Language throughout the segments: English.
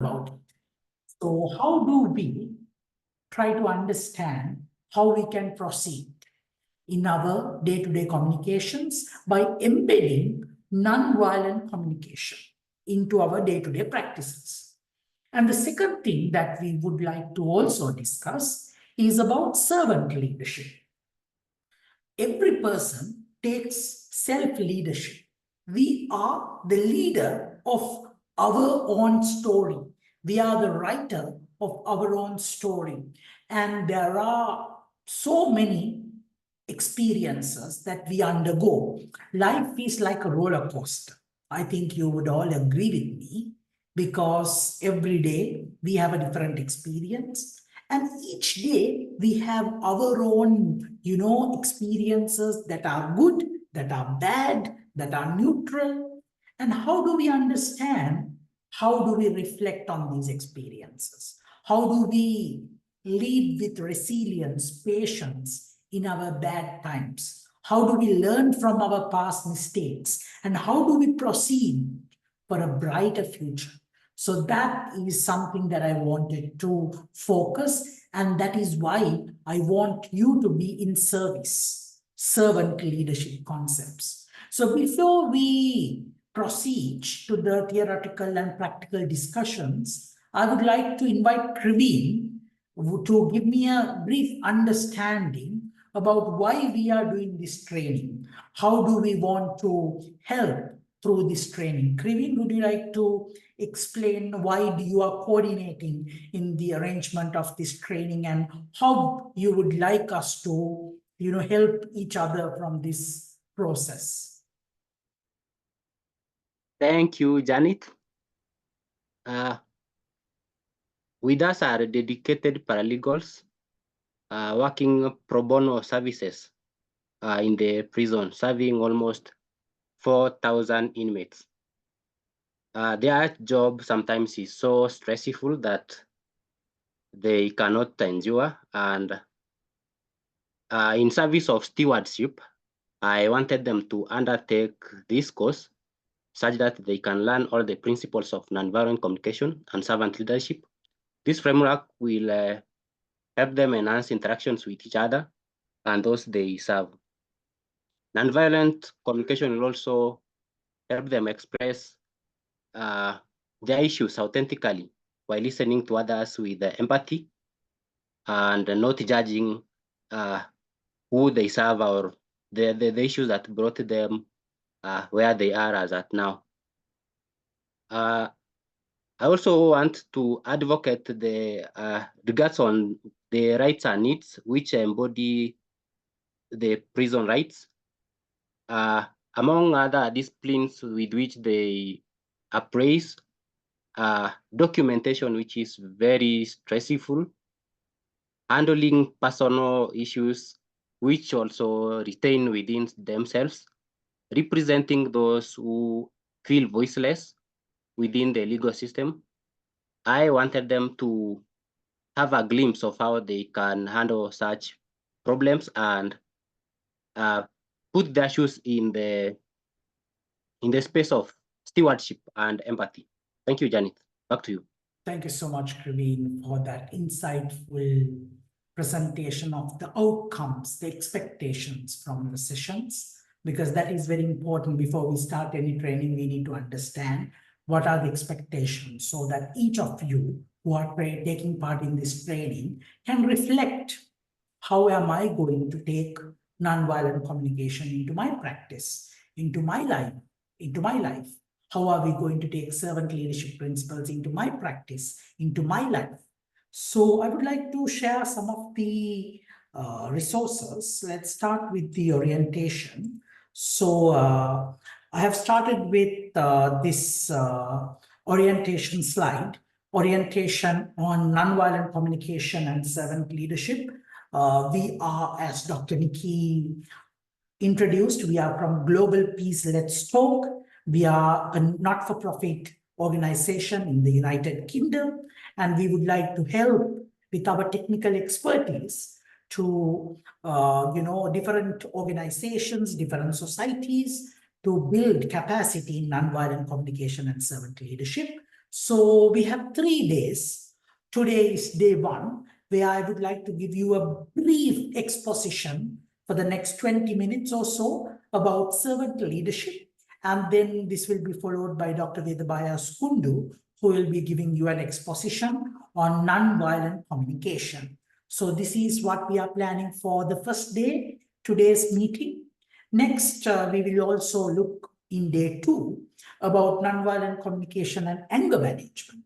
about it. So how do we try to understand how we can proceed in our day-to-day communications by embedding non-violent communication into our day-to-day practices? And the second thing that we would like to also discuss is about servant leadership. Every person takes self-leadership. We are the leader of our own story. We are the writer of our own story. And there are so many experiences that we undergo. Life is like a roller coaster. I think you would all agree with me, because every day we have a different experience. And each day we have our own, experiences that are good, that are bad, that are neutral. And how do we understand? How do we reflect on these experiences? How do we lead with resilience, patience in our bad times? How do we learn from our past mistakes? And how do we proceed for a brighter future? So that is something that I wanted to focus, and that is why I want you to be in service, servant leadership concepts. So before we proceed to the theoretical and practical discussions, I would like to invite Praveen to give me a brief understanding about why we are doing this training. How do we want to help through this training? Praveen, would you like to explain why you are coordinating in the arrangement of this training, and how you would like us to, help each other from this process? Thank you, Janet. With us are dedicated paralegals working pro bono services in the prison, serving almost 4,000 inmates. Their job sometimes is so stressful that they cannot endure, and in service of stewardship, I wanted them to undertake this course such that they can learn all the principles of nonviolent communication and servant leadership. This framework will help them enhance interactions with each other and those they serve. Nonviolent communication will also help them express their issues authentically while listening to others with empathy and not judging who they serve or the issues that brought them where they are as at now. I also want to advocate the regards on the rights and needs which embody the prison rights, among other disciplines with which they appraise documentation, which is very stressful, handling personal issues, which also retain within themselves, representing those who feel voiceless within the legal system. I wanted them to have a glimpse of how they can handle such problems and put their shoes in the space of stewardship and empathy. Thank you, Janet. Back to you. Thank you so much, Praveen, for that insightful presentation of the outcomes, the expectations from the sessions, because that is very important. Before we start any training, we need to understand what are the expectations, so that each of you who are taking part in this training can reflect, how am I going to take nonviolent communication into my practice, into my life? How are we going to take servant leadership principles into my practice, into my life? So I would like to share some of the resources. Let's start with the orientation. So I have started with this orientation slide, orientation on nonviolent communication and servant leadership. We are, as Dr. Nikki introduced, we are from Global Peace Let's Talk. We are a not-for-profit organization in the United Kingdom, and we would like to help with our technical expertise to, different organizations, different societies, to build capacity in nonviolent communication and servant leadership. So we have 3 days. Today is day 1, where I would like to give you a brief exposition for the next 20 minutes or so about servant leadership. And then this will be followed by Dr. Vedabaya Skundu, who will be giving you an exposition on non-violent communication. So this is what we are planning for the first day, today's meeting. Next, we will also look in day 2 about nonviolent communication and anger management,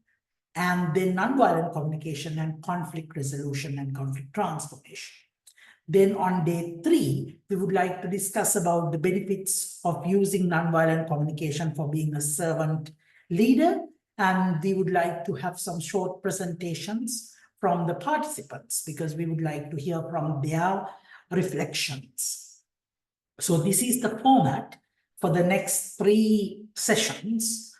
and then nonviolent communication and conflict resolution and conflict transformation. Then on day 3, we would like to discuss about the benefits of using nonviolent communication for being a servant leader. And we would like to have some short presentations from the participants because we would like to hear from their reflections. So this is the format for the next 3 sessions,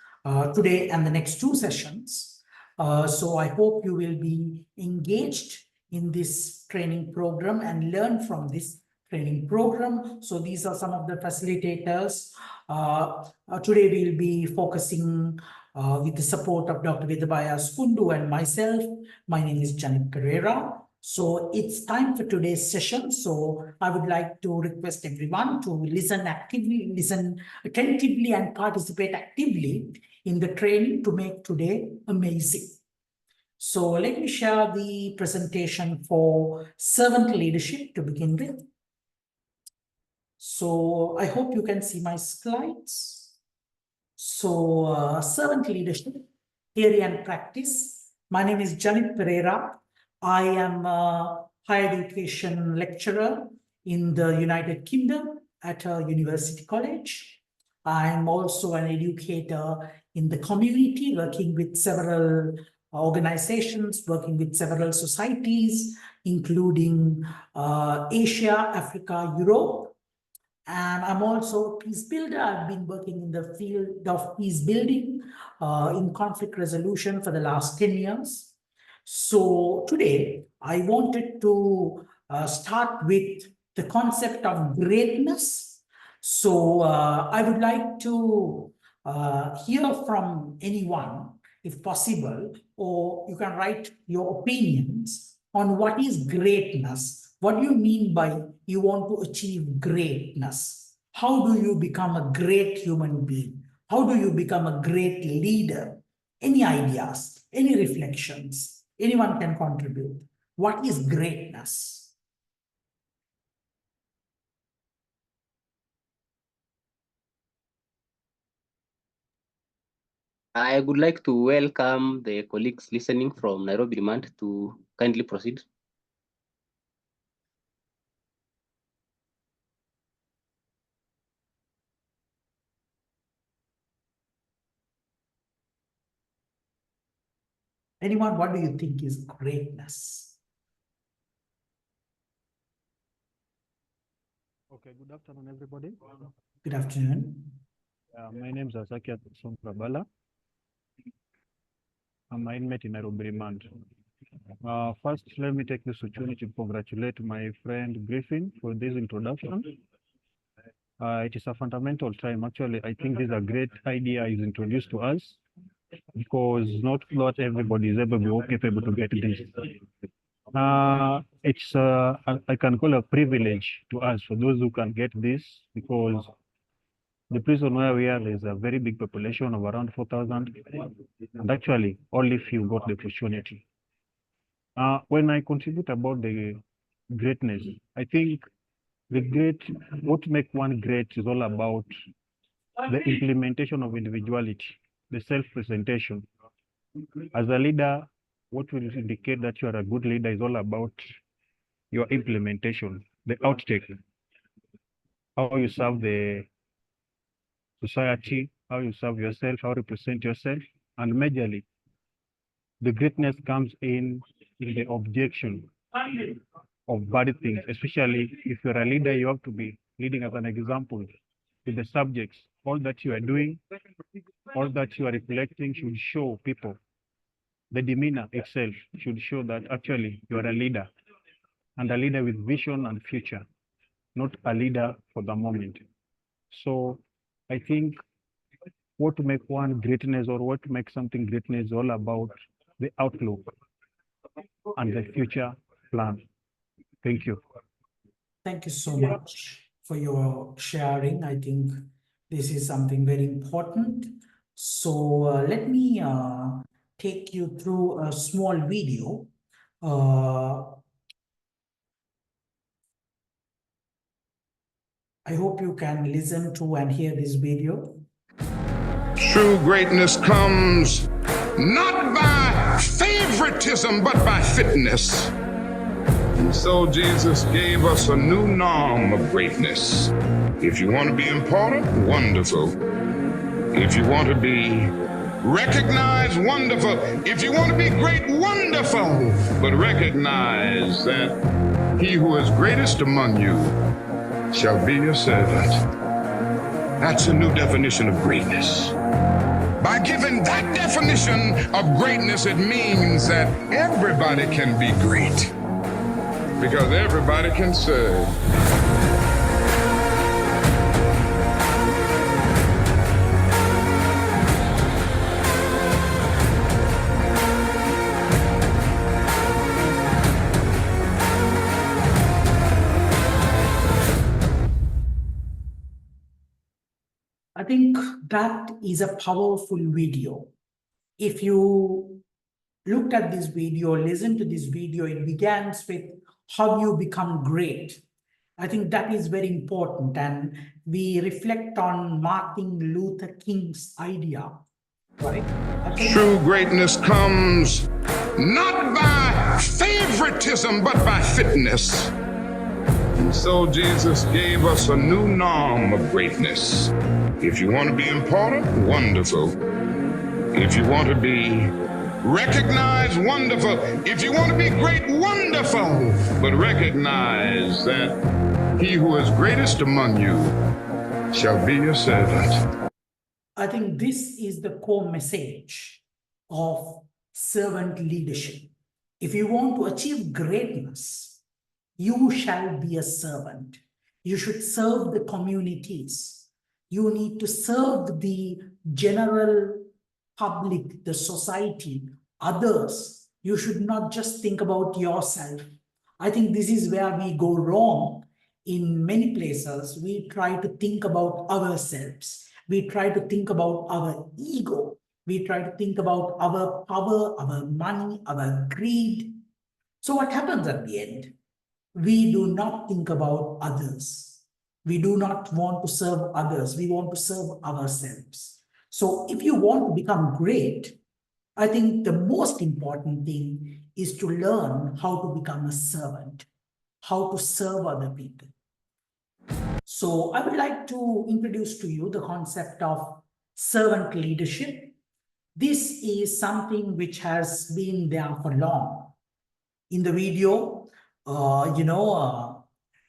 today and the next 2 sessions. So I hope you will be engaged in this training program and learn from this training program. So these are some of the facilitators. Today we'll be focusing with the support of Dr. Vedabaya Skundu and myself. My name is Janet Pereira. So it's time for today's session. So I would like to request everyone to listen actively, listen attentively, and participate actively in the training to make today amazing. So let me share the presentation for servant leadership to begin with. So I hope you can see my slides. So servant leadership, theory and practice. My name is Janet Pereira. I am a higher education lecturer in the United Kingdom at a university college. I'm also an educator in the community, working with several organizations, working with several societies, including Asia, Africa, Europe. And I'm also a peace builder. I've been working in the field of peace building in conflict resolution for the last 10 years. So today, I wanted to start with the concept of greatness. So I would like to hear from anyone, if possible, or you can write your opinions on what is greatness. What do you mean by you want to achieve greatness? How do you become a great human being? How do you become a great leader? Any ideas, any reflections? Anyone can contribute. What is greatness? I would like to welcome the colleagues listening from Nairobi Remand to kindly proceed. Anyone, what do you think is greatness? Okay, good afternoon, everybody. Good afternoon. My name is Asakia Sonkrabala. I'm an inmate in Nairobi Remand. First, let me take this opportunity to congratulate my friend Griffin for this introduction. It is a fundamental time. Actually, I think this is a great idea is introduced to us because not everybody is capable to get this. It's I can call a privilege to us for those who can get this because the prison where we are, there's a very big population of around 4,000, and actually only few got the opportunity. When I contribute about the greatness, I think what makes one great is all about the implementation of individuality, the self-presentation. As a leader, what will indicate that you are a good leader is all about your implementation, the outtake, how you serve the society, how you serve yourself, how you represent yourself, and majorly, the greatness comes in the objection of bad things, especially if you're a leader, you have to be leading as an example to the subjects. All that you are doing, all that you are reflecting should show people. The demeanor itself should show that actually you are a leader, and a leader with vision and future, not a leader for the moment. So I think what to make one greatness or what to make something greatness is all about the outlook and the future plan. Thank you. Thank you so much for your sharing. I think this is something very important. So let me take you through a small video. I hope you can listen to and hear this video. True greatness comes not by favoritism, but by fitness. And so Jesus gave us a new norm of greatness. If you want to be important, wonderful. If you want to be recognized, wonderful. If you want to be great, wonderful. But recognize that he who is greatest among you shall be your servant. That's a new definition of greatness. By giving that definition of greatness, it means that everybody can be great because everybody can serve. I think that is a powerful video. If you looked at this video, listened to this video, it begins with how you become great. I think that is very important, and we reflect on Martin Luther King's idea, right? True greatness comes not by favoritism, but by fitness. And so Jesus gave us a new norm of greatness. If you want to be important, wonderful. If you want to be recognized, wonderful. If you want to be great, wonderful. But recognize that he who is greatest among you shall be your servant. I think this is the core message of servant leadership. If you want to achieve greatness, you shall be a servant. You should serve the communities. You need to serve the general public, the society, others. You should not just think about yourself. I think this is where we go wrong in many places. We try to think about ourselves. We try to think about our ego. We try to think about our power, our money, our greed. So what happens at the end? We do not think about others. We do not want to serve others. We want to serve ourselves. So if you want to become great, I think the most important thing is to learn how to become a servant, how to serve other people. So I would like to introduce to you the concept of servant leadership. This is something which has been there for long. In the video,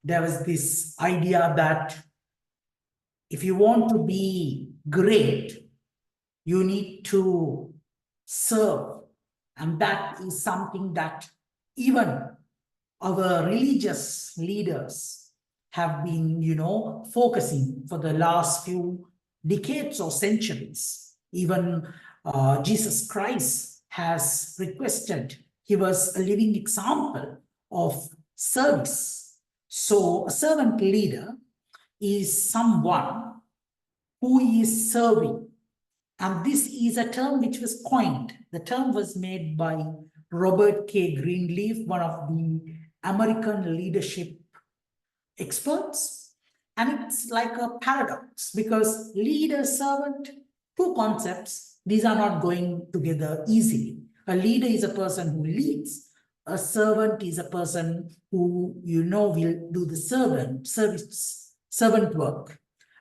there was this idea that if you want to be great, you need to serve. And that is something that even our religious leaders have been, focusing for the last few decades or centuries. Even Jesus Christ has requested. He was a living example of service. So a servant leader is someone who is serving. And this is a term which was coined. The term was made by Robert K. Greenleaf, one of the American leadership experts. And it's like a paradox because leader, servant, two concepts, these are not going together easily. A leader is a person who leads. A servant is a person who, will do the servant work.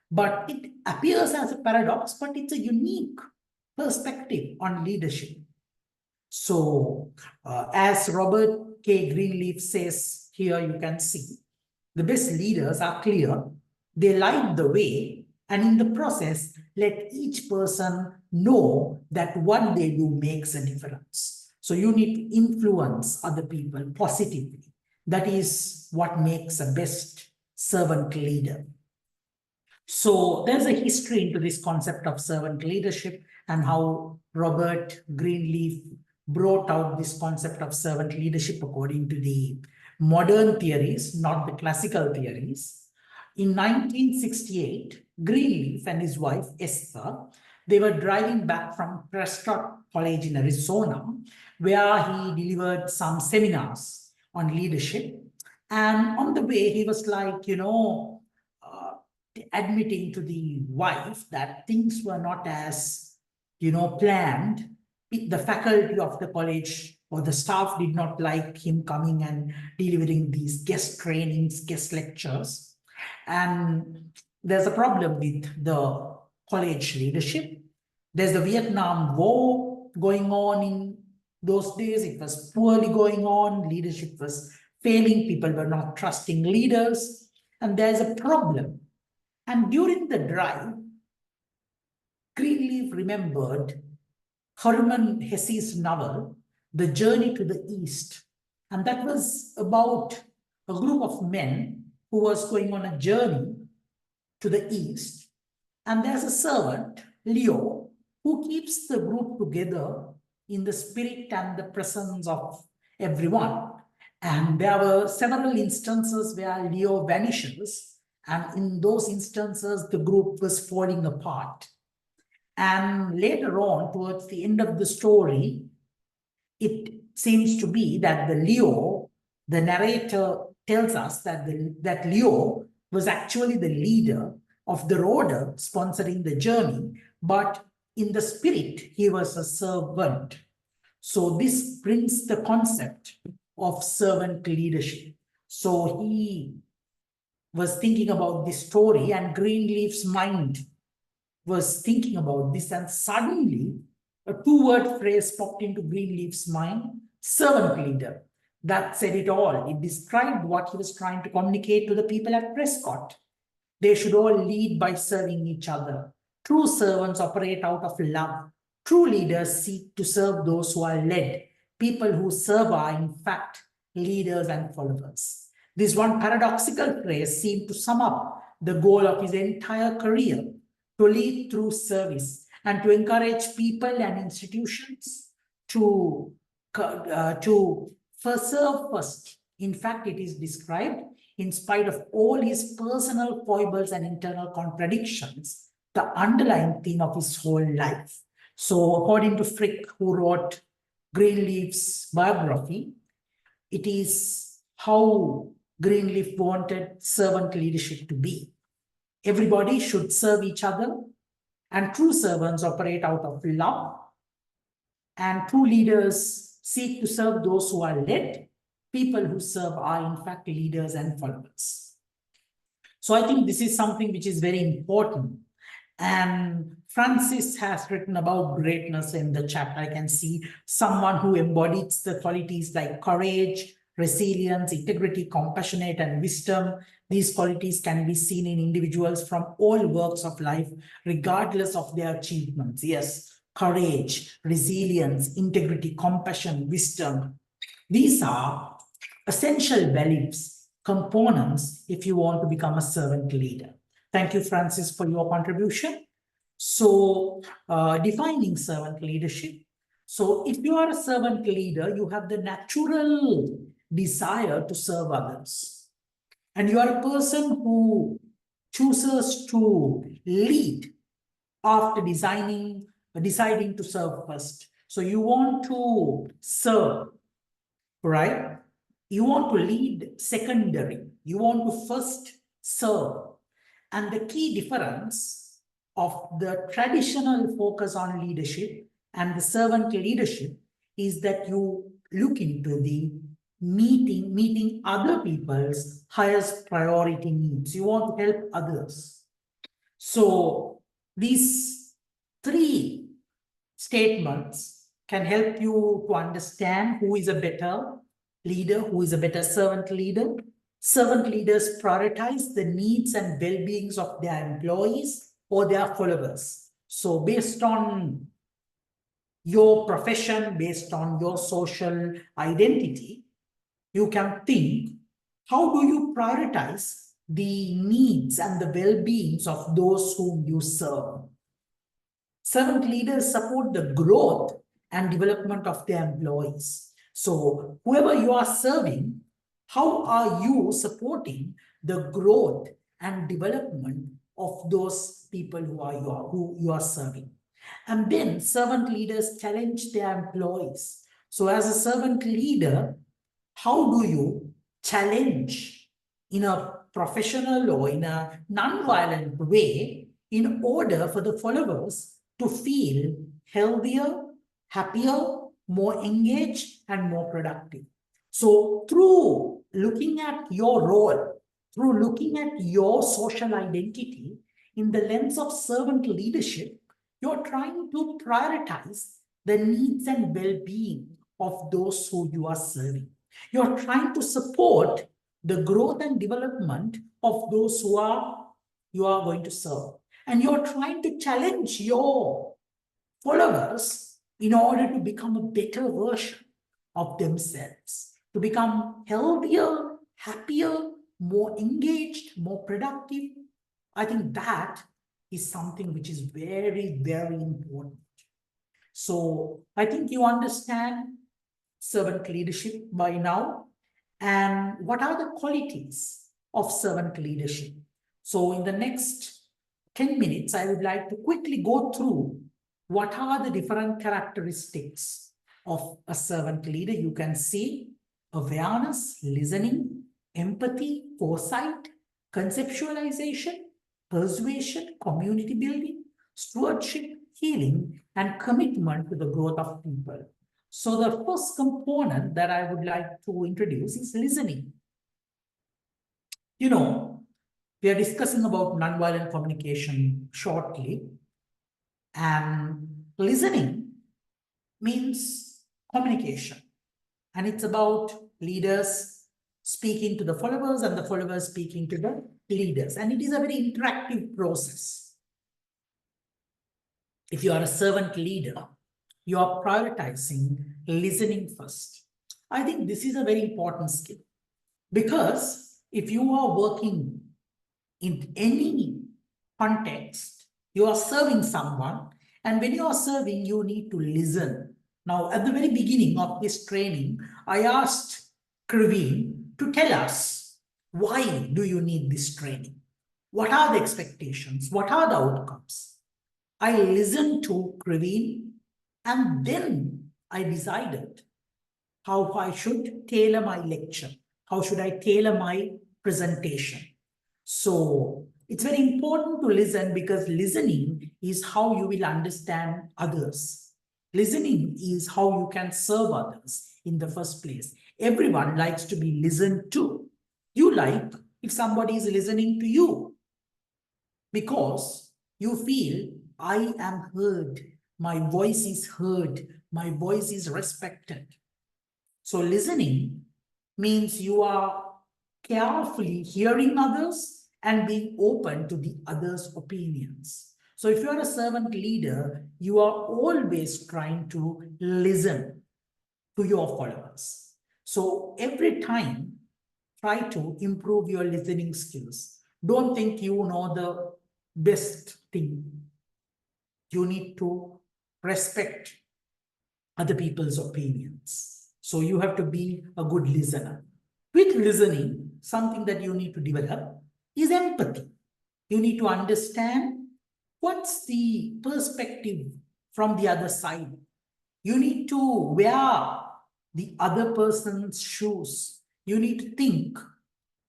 But it appears as a paradox, but it's a unique perspective on leadership. So, as Robert K. Greenleaf says here, you can see, the best leaders are clear, they light the way, and in the process, let each person know that what they do makes a difference. So you need to influence other people positively. That is what makes a best servant leader. So there's a history into this concept of servant leadership and how Robert Greenleaf brought out this concept of servant leadership according to the modern theories, not the classical theories. In 1968, Greenleaf and his wife Esther, they were driving back from Prescott College in Arizona, where he delivered some seminars on leadership. And on the way, he was like, admitting to the wife that things were not as, planned. The faculty of the college or the staff did not like him coming and delivering these guest trainings, guest lectures. And there's a problem with the college leadership. There's the Vietnam War going on in those days. It was poorly going on. Leadership was failing. People were not trusting leaders. And there's a problem. And during the drive, Greenleaf remembered Hermann Hesse's novel, The Journey to the East. And that was about a group of men who was going on a journey to the East. And there's a servant, Leo, who keeps the group together in the spirit and the presence of everyone. And there were several instances where Leo vanishes. And in those instances, the group was falling apart. And later on, towards the end of the story, it seems to be that the narrator tells us that, that Leo was actually the leader of the roader sponsoring the journey, but in the spirit, he was a servant. So this brings the concept of servant leadership. So he was thinking about this story, and Greenleaf's mind was thinking about this, and suddenly a two-word phrase popped into Greenleaf's mind, servant leader. That said it all. It described what he was trying to communicate to the people at Prescott. They should all lead by serving each other. True servants operate out of love. True leaders seek to serve those who are led. People who serve are, in fact, leaders and followers. This one paradoxical phrase seemed to sum up the goal of his entire career: to lead through service and to encourage people and institutions to serve first. In fact, it is described, in spite of all his personal foibles and internal contradictions, the underlying theme of his whole life. So according to Frick, who wrote Greenleaf's biography, it is how Greenleaf wanted servant leadership to be. Everybody should serve each other, and true servants operate out of love, and true leaders seek to serve those who are led. People who serve are, in fact, leaders and followers. So I think this is something which is very important. And Francis has written about greatness in the chapter. I can see someone who embodies the qualities like courage, resilience, integrity, compassionate, and wisdom. These qualities can be seen in individuals from all walks of life, regardless of their achievements. Yes, courage, resilience, integrity, compassion, wisdom. These are essential values, components, if you want to become a servant leader. Thank you, Francis, for your contribution. So, defining servant leadership. So, if you are a servant leader, you have the natural desire to serve others. And you are a person who chooses to lead after deciding to serve first. So, you want to serve, right? You want to lead secondary. You want to first serve. And the key difference of the traditional focus on leadership and the servant leadership is that you look into the meeting other people's highest priority needs. You want to help others. So these three statements can help you to understand who is a better leader, who is a better servant leader. Servant leaders prioritize the needs and well-beings of their employees or their followers. So based on your profession, based on your social identity, you can think, how do you prioritize the needs and the well-beings of those whom you serve. Servant leaders support the growth and development of their employees. So whoever you are serving, how are you supporting the growth and development of those people who you are serving? And then servant leaders challenge their employees. So as a servant leader, how do you challenge in a professional or in a non-violent way in order for the followers to feel healthier, happier, more engaged, and more productive? So through looking at your role, through looking at your social identity in the lens of servant leadership, you're trying to prioritize the needs and well-being of those who you are serving. You're trying to support the growth and development of those who you are going to serve. And you're trying to challenge your followers in order to become a better version of themselves, to become healthier, happier, more engaged, more productive. I think that is something which is very, very important. So I think you understand servant leadership by now. And what are the qualities of servant leadership? So in the next 10 minutes, I would like to quickly go through what are the different characteristics of a servant leader. You can see awareness, listening, empathy, foresight, conceptualization, persuasion, community building, stewardship, healing, and commitment to the growth of people. So the first component that I would like to introduce is listening. You know, we are discussing about nonviolent communication shortly, and listening means communication, and it's about leaders speaking to the followers and the followers speaking to the leaders, and it is a very interactive process. If you are a servant leader, you are prioritizing listening first. I think this is a very important skill, because if you are working in any context, you are serving someone, and when you are serving, you need to listen. Now, at the very beginning of this training, I asked Kraveen to tell us, why do you need this training? What are the expectations? What are the outcomes? I listened to Kraveen, and then I decided how I should tailor my lecture. How should I tailor my presentation? So it's very important to listen, because listening is how you will understand others. Listening is how you can serve others in the first place. Everyone likes to be listened to. You like if somebody is listening to you, because you feel, I am heard, my voice is heard, my voice is respected. So listening means you are carefully hearing others and being open to the others' opinions. So if you are a servant leader, you are always trying to listen to your followers. So every time, try to improve your listening skills. Don't think you know the best thing. You need to respect other people's opinions. So you have to be a good listener. With listening, something that you need to develop is empathy. You need to understand what's the perspective from the other side. You need to wear the other person's shoes. You need to think,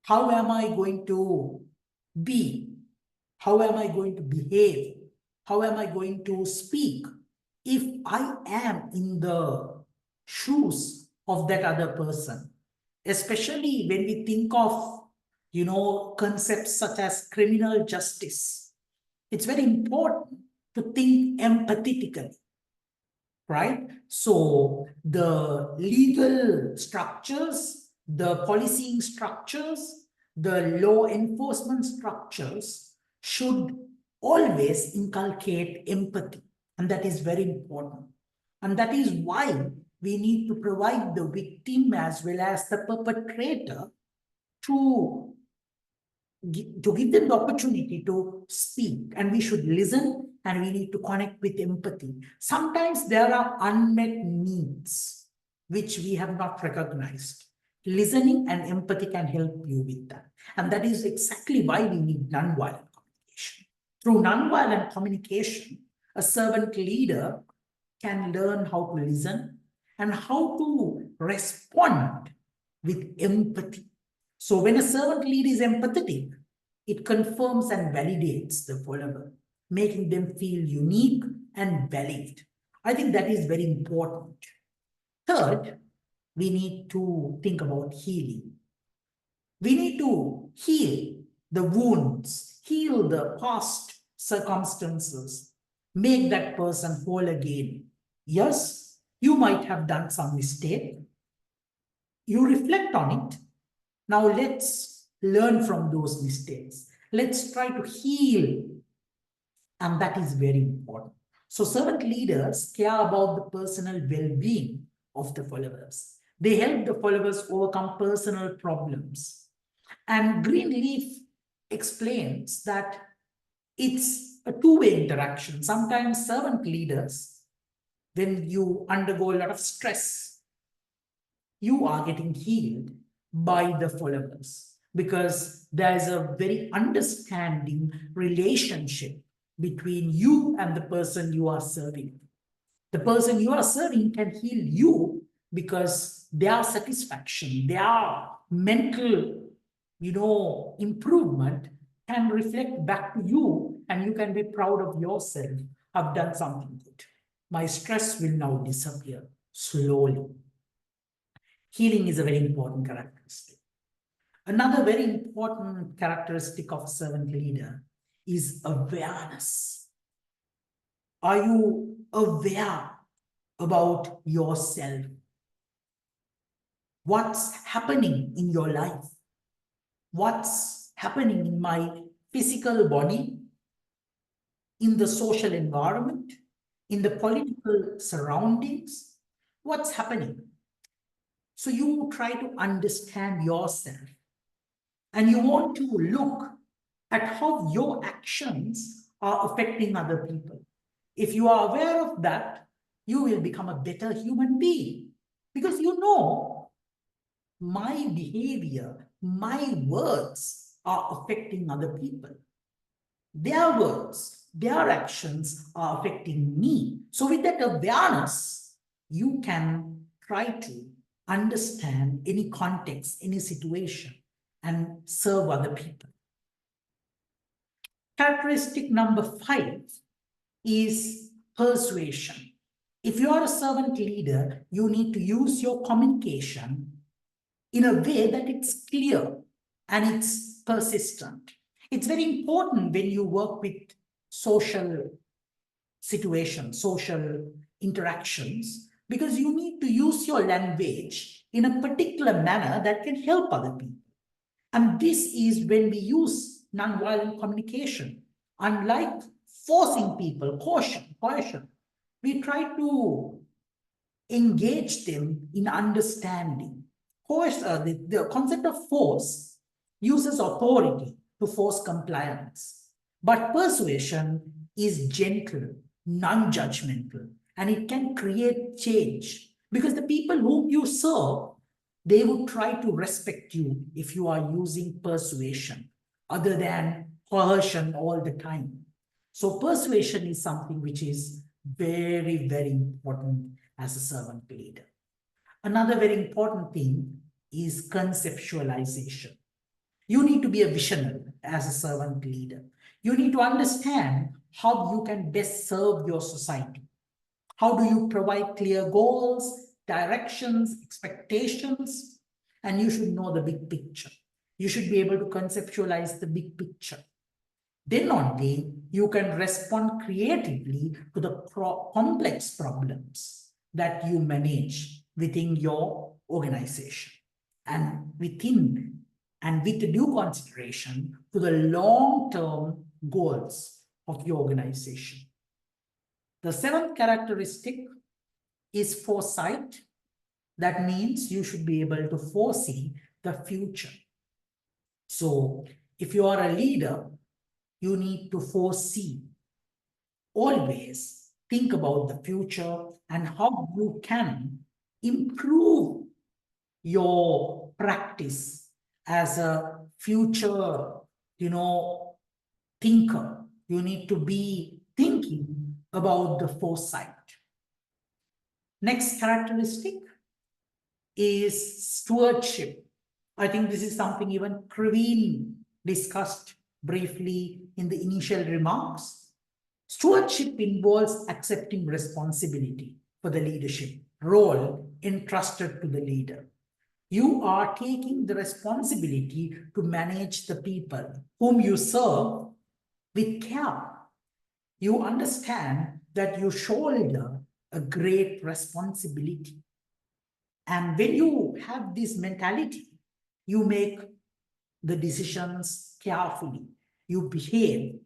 how am I going to be? How am I going to behave? How am I going to speak if I am in the shoes of that other person? Especially when we think of, concepts such as criminal justice. It's very important to think empathetically, right? So the legal structures, the policing structures, the law enforcement structures should always inculcate empathy. And that is very important. And that is why we need to provide the victim as well as the perpetrator to to give them the opportunity to speak, and we should listen, and we need to connect with empathy. Sometimes there are unmet needs which we have not recognized. Listening and empathy can help you with that. And that is exactly why we need nonviolent communication. Through nonviolent communication, a servant leader can learn how to listen and how to respond with empathy. So when a servant leader is empathetic, it confirms and validates the follower, making them feel unique and valued. I think that is very important. Third, we need to think about healing. We need to heal the wounds, heal the past circumstances, make that person whole again. Yes, you might have done some mistake. You reflect on it. Now let's learn from those mistakes. Let's try to heal. And that is very important. So servant leaders care about the personal well-being of the followers. They help the followers overcome personal problems. And Greenleaf explains that it's a two-way interaction. Sometimes servant leaders, when you undergo a lot of stress, you are getting healed by the followers, because there is a very understanding relationship between you and the person you are serving. The person you are serving can heal you because their satisfaction, their mental, improvement can reflect back to you, and you can be proud of yourself. I've done something good. My stress will now disappear slowly. Healing is a very important characteristic. Another very important characteristic of a servant leader is awareness. Are you aware about yourself? What's happening in your life? What's happening in my physical body, in the social environment, in the political surroundings? What's happening? So you try to understand yourself, and you want to look at how your actions are affecting other people. If you are aware of that, you will become a better human being, because you know my behavior, my words are affecting other people. Their words, their actions are affecting me. So with that awareness, you can try to understand any context, any situation, and serve other people. Characteristic number 5 is persuasion. If you are a servant leader, you need to use your communication in a way that it's clear and it's persistent. It's very important when you work with social situations, social interactions, because you need to use your language in a particular manner that can help other people. And this is when we use nonviolent communication. Unlike forcing people, coercion, we try to engage them in understanding. The concept of force uses authority to force compliance, but persuasion is gentle, non-judgmental, and it can create change, because the people whom you serve, they would try to respect you if you are using persuasion other than coercion all the time. So persuasion is something which is very, very important as a servant leader. Another very important thing is conceptualization. You need to be a visionary as a servant leader. You need to understand how you can best serve your society. How do you provide clear goals, directions, expectations? And you should know the big picture. You should be able to conceptualize the big picture. Then only you can respond creatively to the complex problems that you manage within your organization, and with due consideration to the long-term goals of your organization. The 7th characteristic is foresight. That means you should be able to foresee the future. So If you are a leader, you need to foresee. Always think about the future and how you can improve your practice as a future, thinker. You need to be thinking about the foresight. Next characteristic is stewardship. I think this is something even Praveen discussed briefly in the initial remarks. Stewardship involves accepting responsibility for the leadership role entrusted to the leader. You are taking the responsibility to manage the people whom you serve with care. You understand that you shoulder a great responsibility. And when you have this mentality, you make the decisions carefully. You behave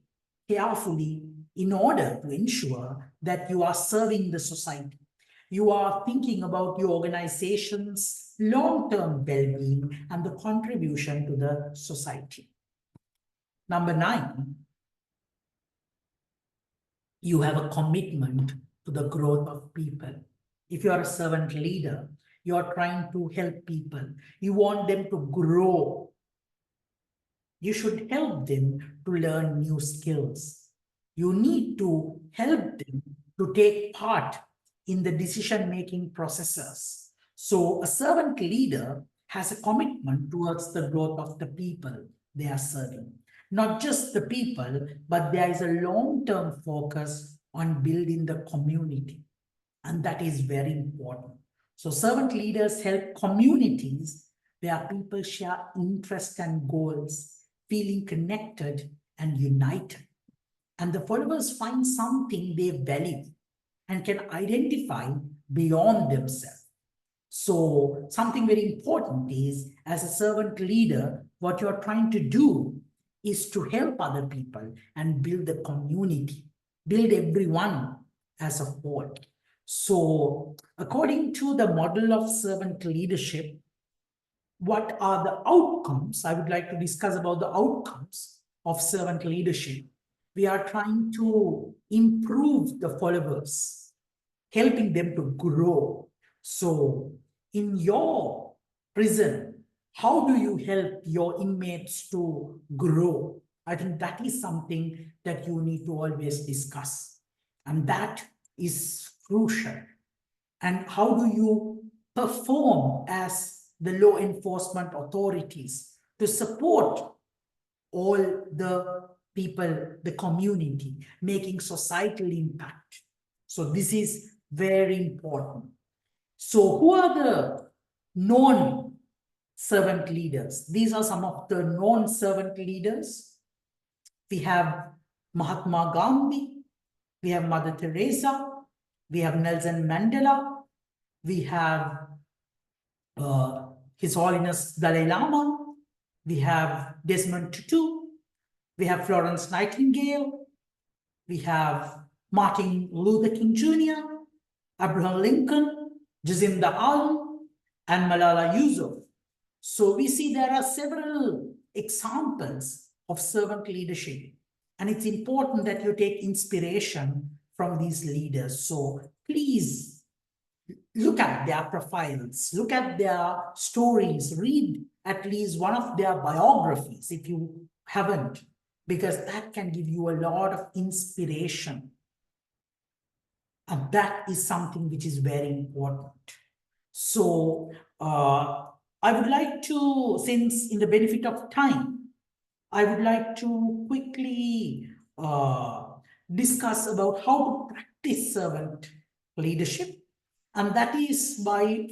carefully in order to ensure that you are serving the society. You are thinking about your organization's long-term well-being and the contribution to the society. Number 9, you have a commitment to the growth of people. If you are a servant leader, you are trying to help people. You want them to grow. You should help them to learn new skills. You need to help them to take part in the decision-making processes. So a servant leader has a commitment towards the growth of the people they are serving. Not just the people, but there is a long-term focus on building the community. And that is very important. So servant leaders help communities where people share interests and goals, feeling connected and united. And the followers find something they value and can identify beyond themselves. So something very important is, as a servant leader, what you're trying to do is to help other people and build the community, build everyone as a whole. So according to the model of servant leadership, what are the outcomes? I would like to discuss about the outcomes of servant leadership. We are trying to improve the followers, helping them to grow. So in your prison, how do you help your inmates to grow? I think that is something that you need to always discuss. And that is crucial. And how do you perform as the law enforcement authorities to support all the people, the community, making societal impact? So this is very important. So who are the known servant leaders? These are some of the known servant leaders. We have Mahatma Gandhi, we have Mother Teresa, we have Nelson Mandela, we have His Holiness Dalai Lama, we have Desmond Tutu, we have Florence Nightingale, we have Martin Luther King Jr., Abraham Lincoln, Jacinda Ardern, and Malala Yousafzai. So we see there are several examples of servant leadership, and it's important that you take inspiration from these leaders. So please look at their profiles, look at their stories, read at least one of their biographies if you haven't, because that can give you a lot of inspiration. And that is something which is very important. So I would like to, since in the benefit of time, I would like to quickly discuss about how to practice servant leadership. And that is by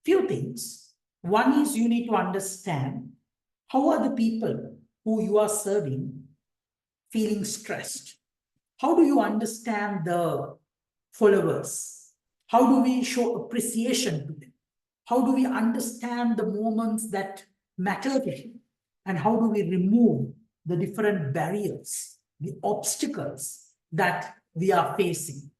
few things. One is you need to understand how are the people who you are serving feeling stressed. How do you understand the followers? How do we show appreciation to them? How do we understand the moments that matter to them? And how do we remove the different barriers, the obstacles that we are facing?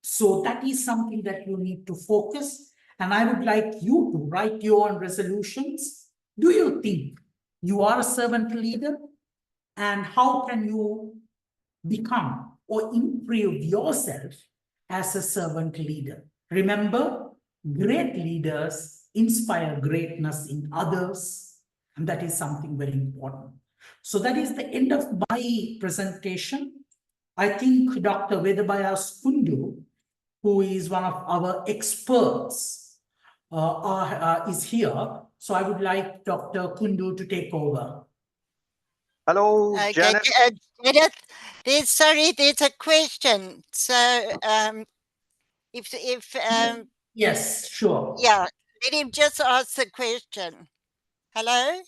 So that is something that you need to focus. And I would like you to write your own resolutions. Do you think you are a servant leader? and how can you become or improve yourself as a servant leader. Remember, great leaders inspire greatness in others, and that is something very important. So that is the end of my presentation. I think Dr. Vedabayas Kundu, who is one of our experts, is here. So I would like Dr. Kundu to take over. Hello, Okay, Janet. Janet, there's a question. So, Yes, sure. yeah, let him just ask the question. Hello?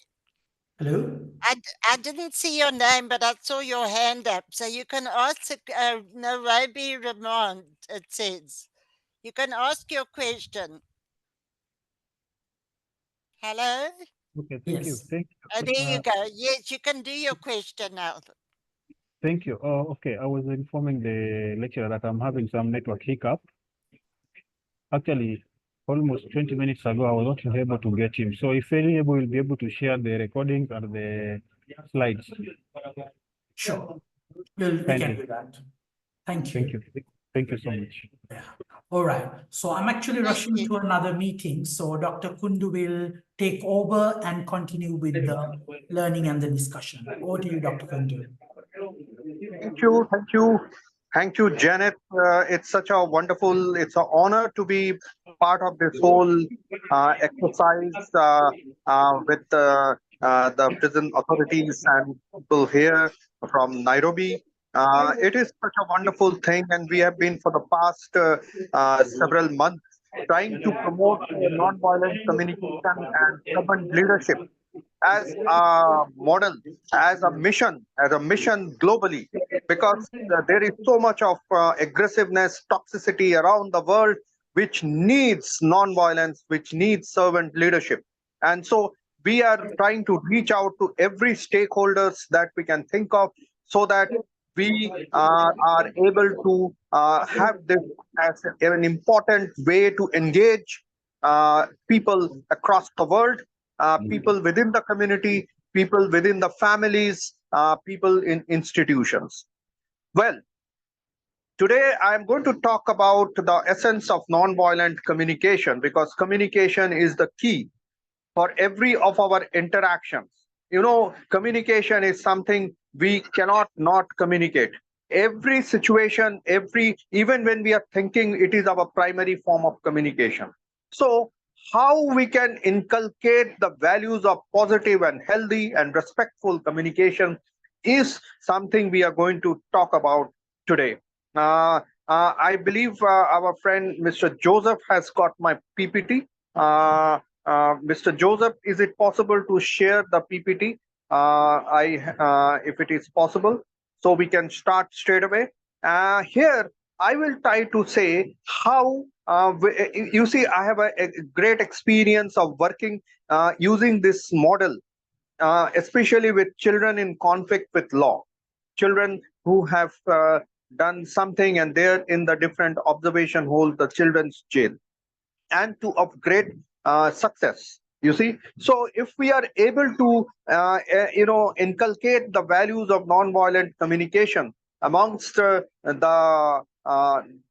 Hello? I didn't see your name, but I saw your hand up. So you can ask Nairobi Ramon, it says. You can ask your question. Hello? Okay, thank you. Yes. Thank Oh, there you you. go. Yes, you can do your question now. Thank you. Oh, okay. I was informing the lecturer that I'm having some network hiccup. Actually, almost 20 minutes ago, I was not able to get him. So if any able will be able to share the recording and the slides. Sure. We can do that. Thank you. Thank you. Thank you so much. Yeah. All right. So I'm actually Thank rushing you. to another meeting. So Dr. Kundu will take over and continue with the learning and the discussion. Over to you, Dr. Kundu. Thank you, Janet. It's such a wonderful, it's an honor to be part of this whole exercise with the prison authorities and people here from Nairobi. It is such a wonderful thing, and we have been for the past several months trying to promote non-violent communication and servant leadership as a model, as a mission globally, because there is so much of aggressiveness, toxicity around the world, which needs non-violence, which needs servant leadership. And so we are trying to reach out to every stakeholders that we can think of, so that we are able to have this as an important way to engage people across the world, people within the community, people within the families, people in institutions. Well, today I'm going to talk about the essence of nonviolent communication, because communication is the key for every of our interactions. You know, communication is something we cannot not communicate. Every situation, even when we are thinking, it is our primary form of communication. So how we can inculcate the values of positive and healthy and respectful communication is something we are going to talk about today. I believe our friend Mr. Joseph has got my PPT. Mr. Joseph, is it possible to share the PPT? If it is possible, so we can start straight away. Here, I will try to say how, you see, I have a great experience of working using this model, especially with children in conflict with law, children who have done something and they're in the different observation hall, the children's jail, and to of great success, you see. So if we are able to inculcate the values of non-violent communication amongst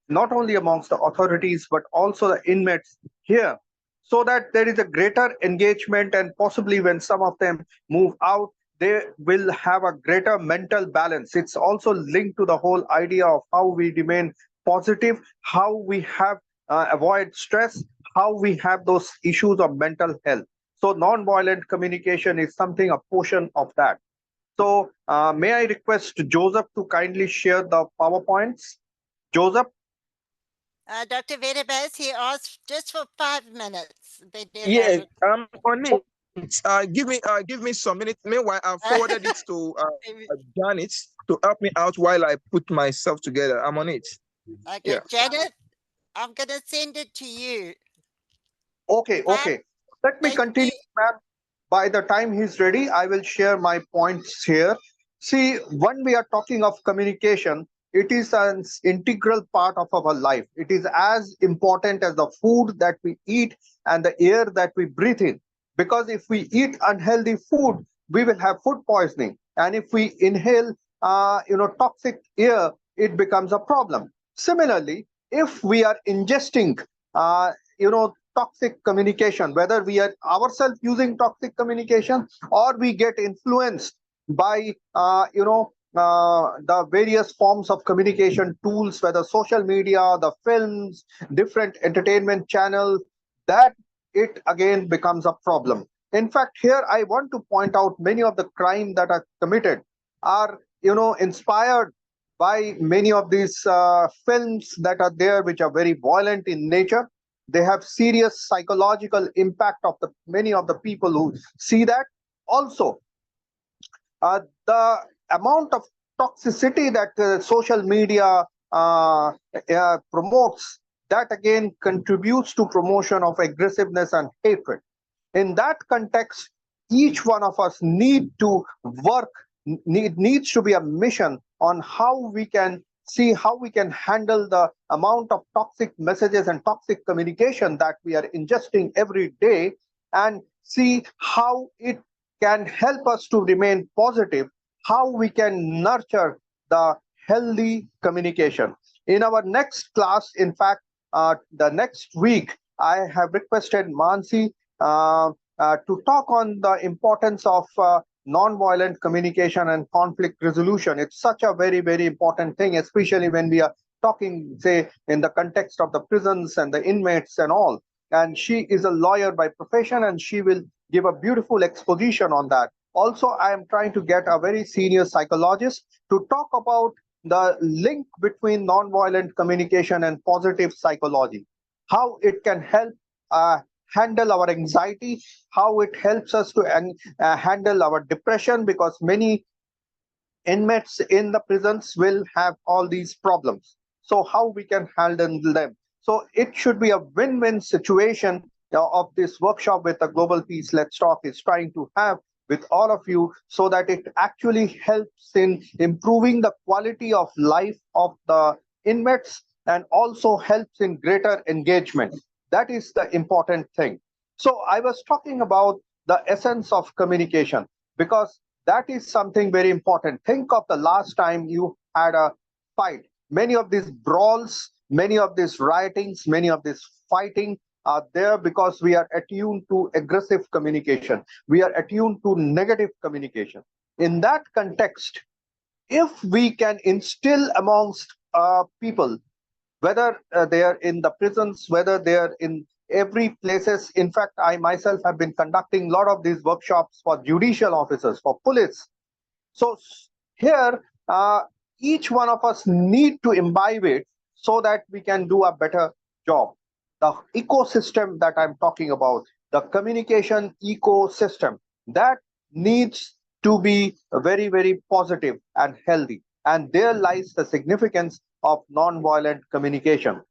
not only amongst the authorities but also the inmates here, so that there is a greater engagement, and possibly when some of them move out, they will have a greater mental balance. It's also linked to the whole idea of how we remain positive, how we have avoid stress, how we have those issues of mental health. So non-violent communication is something, a portion of that. So may I request Joseph to kindly share the PowerPoints? Joseph? Dr. Vedabas, he asked just for 5 minutes. Yeah, I'm on it. Give me some minutes. Meanwhile, I forwarded it to Janet to help me out while I put myself together. I'm on it. Okay, Yeah. Janet, I'm going to send it to you. Okay. Let me continue, ma'am. By the time he's ready, I will share my points here. See, when we are talking of communication, it is an integral part of our life. It is as important as the food that we eat and the air that we breathe in. Because if we eat unhealthy food, we will have food poisoning. and if we inhale toxic air, it becomes a problem. Similarly, if we are ingesting toxic communication, whether we are ourselves using toxic communication or we get influenced by the various forms of communication tools, whether social media, the films, different entertainment channels, that it again becomes a problem. In fact, here I want to point out many of the crimes that are committed are inspired by many of these films that are there, which are very violent in nature. They have serious psychological impact of the many of the people who see that. Also, the amount of toxicity that social media promotes, that again contributes to promotion of aggressiveness and hatred. In that context, each one of us needs to be a mission on how we can see how we can handle the amount of toxic messages and toxic communication that we are ingesting every day, and see how it can help us to remain positive, how we can nurture the healthy communication. In our next class, in fact, the next week, I have requested Mansi to talk on the importance of non-violent communication and conflict resolution. It's such a very, very important thing, especially when we are talking, say, in the context of the prisons and the inmates and all. And she is a lawyer by profession, and she will give a beautiful exposition on that. Also, I am trying to get a very senior psychologist to talk about the link between non-violent communication and positive psychology, how it can help handle our anxiety, how it helps us to handle our depression, because many inmates in the prisons will have all these problems. So how we can handle them? So it should be a win-win situation of this workshop with the Global Peace Let's Talk is trying to have with all of you, so that it actually helps in improving the quality of life of the inmates and also helps in greater engagement. That is the important thing. So I was talking about the essence of communication, because that is something very important. Think of the last time you had a fight. Many of these brawls, many of these riotings, many of this fighting are there because we are attuned to aggressive communication. We are attuned to negative communication. In that context, if we can instill amongst people, whether they are in the prisons, whether they are in every places. In fact, I myself have been conducting a lot of these workshops for judicial officers, for police. So here, each one of us need to imbibe it so that we can do a better job. The ecosystem that I'm talking about, the communication ecosystem, that needs to be very, very positive and healthy. And there lies the significance of non-violent communication.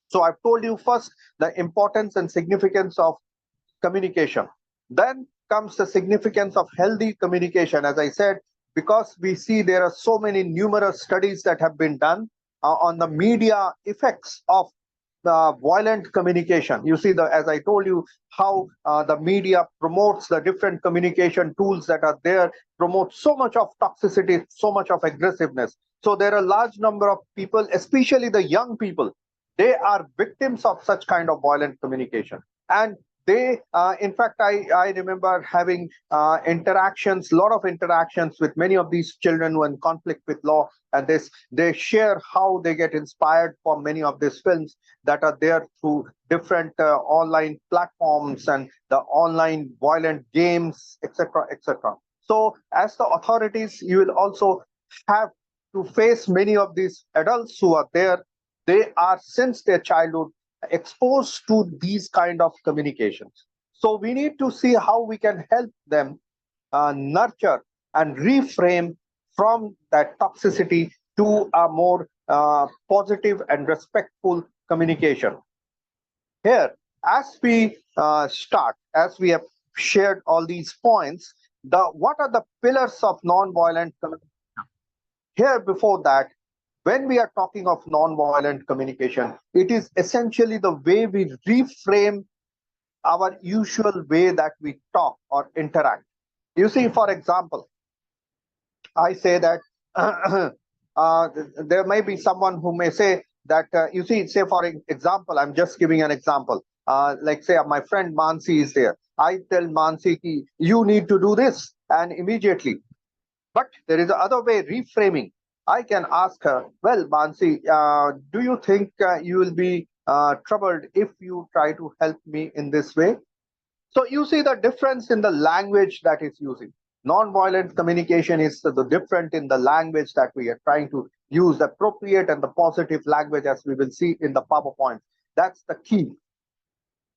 So I've told you first the importance and significance of communication. Then comes the significance of healthy communication. As I said, because we see there are so many numerous studies that have been done on the media effects of violent communication. You see, as I told you, how the media promotes the different communication tools that are there, promotes so much of toxicity, so much of aggressiveness. So there are a large number of people, especially the young people, they are victims of such kind of violent communication. And they, in fact, I remember having interactions, a lot of interactions with many of these children who are in conflict with law, and they share how they get inspired for many of these films that are there through different online platforms and the online violent games, etc., etc. So as the authorities, you will also have to face many of these adults who are there. They are, since their childhood, exposed to these kind of communications. So we need to see how we can help them nurture and reframe from that toxicity to a more positive and respectful communication. Here, as we start, as we have shared all these points, what are the pillars of non-violent communication? Here, before that, when we are talking of non-violent communication, it is essentially the way we reframe our usual way that we talk or interact. You see, for example, I say that there may be someone who may say that, you see, say for example, I'm just giving an example. Like say my friend Mansi is there. I tell Mansi, you need to do this, and immediately. But there is another way, reframing. I can ask her, well, Mansi, do you think you will be troubled if you try to help me in this way? So you see the difference in the language that is using. Non-violent communication is the different in the language that we are trying to use, the appropriate and the positive language, as we will see in the PowerPoint. That's the key.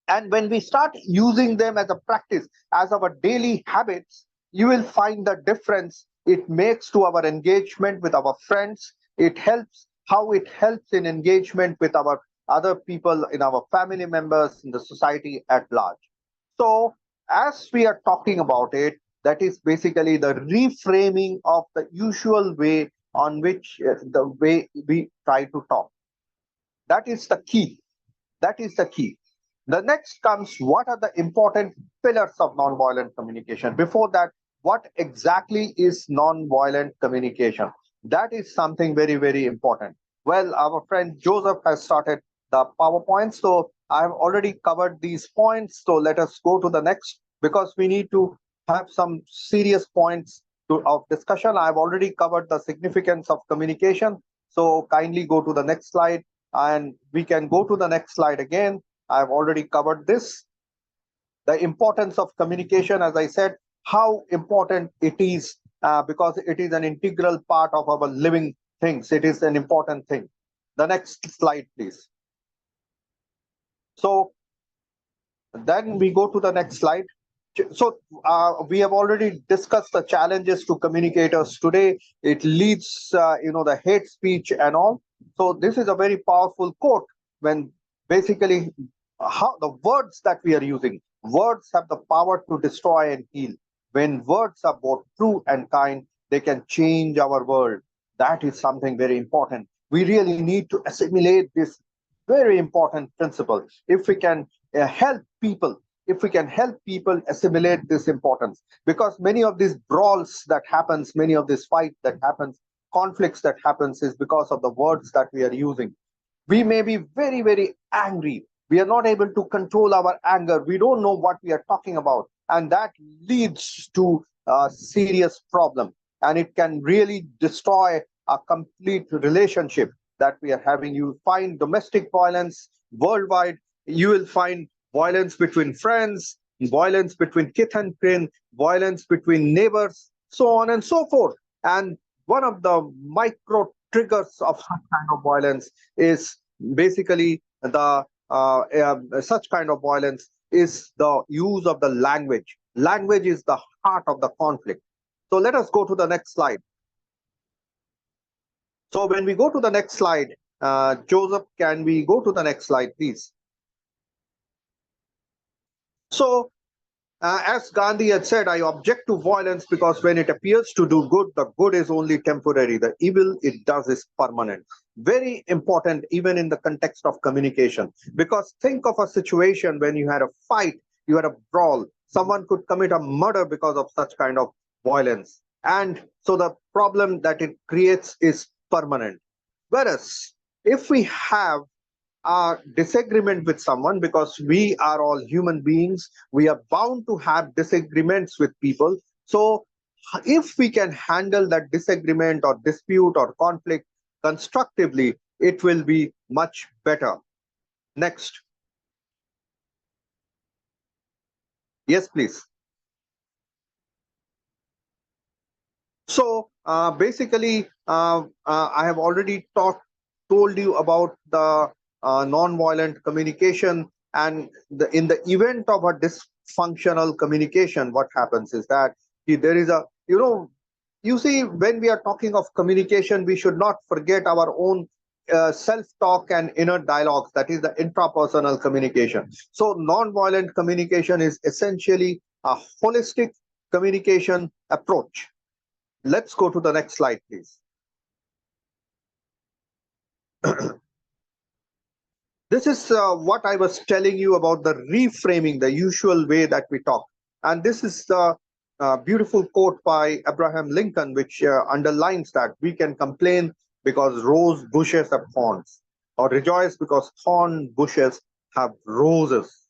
And when we start using them as a practice, as our daily habits, you will find the difference it makes to our engagement with our friends. It helps how it helps in engagement with our other people, in our family members, in the society at large. So, as we are talking about it, that is basically the reframing of the usual way on which the way we try to talk. That is the key. That is the key. The next comes, what are the important pillars of nonviolent communication? Before that, what exactly is nonviolent communication? That is something very, very important. Well, our friend Joseph has started the PowerPoint, so I have already covered these points. So let us go to the next, because we need to have some serious points of discussion. I have already covered the significance of communication. So kindly go to the next slide, and we can go to the next slide again. I've already covered this. The importance of communication, as I said, how important it is, because it is an integral part of our living things. It is an important thing. The next slide, please. So then we go to the next slide. So we have already discussed the challenges to communicators today. It leads, the hate speech and all. So this is a very powerful quote, when basically how the words that we are using, words have the power to destroy and heal. When words are both true and kind, they can change our world. That is something very important. We really need to assimilate this very important principle. If we can help people, if we can help people assimilate this importance, because many of these brawls that happens, many of this fight that happens, conflicts that happens, is because of the words that we are using. We may be very, very angry. We are not able to control our anger. We don't know what we are talking about. And that leads to a serious problem. And it can really destroy a complete relationship that we are having. You find domestic violence worldwide. You will find violence between friends, violence between kith and kin, violence between neighbors, so on and so forth. And one of the micro triggers of such kind of violence is basically such kind of violence is the use of the language. Language is the heart of the conflict. So let us go to the next slide. So when we go to the next slide, Joseph, can we go to the next slide, please? So as Gandhi had said, I object to violence because when it appears to do good, the good is only temporary. The evil it does is permanent. Very important, even in the context of communication. Because think of a situation when you had a fight, you had a brawl. Someone could commit a murder because of such kind of violence. And so the problem that it creates is permanent. Whereas if we have a disagreement with someone, because we are all human beings, we are bound to have disagreements with people. So if we can handle that disagreement or dispute or conflict constructively, it will be much better. Next. Yes, please. So basically, I have already told you about the non-violent communication, and in the event of a dysfunctional communication, what happens is that there is a, you see, when we are talking of communication, we should not forget our own self-talk and inner dialogues. That is the intrapersonal communication. So non-violent communication is essentially a holistic communication approach. Let's go to the next slide, please. This is what I was telling you about the reframing, the usual way that we talk. And this is beautiful quote by Abraham Lincoln, which underlines that we can complain because rose bushes have thorns, or rejoice because thorn bushes have roses.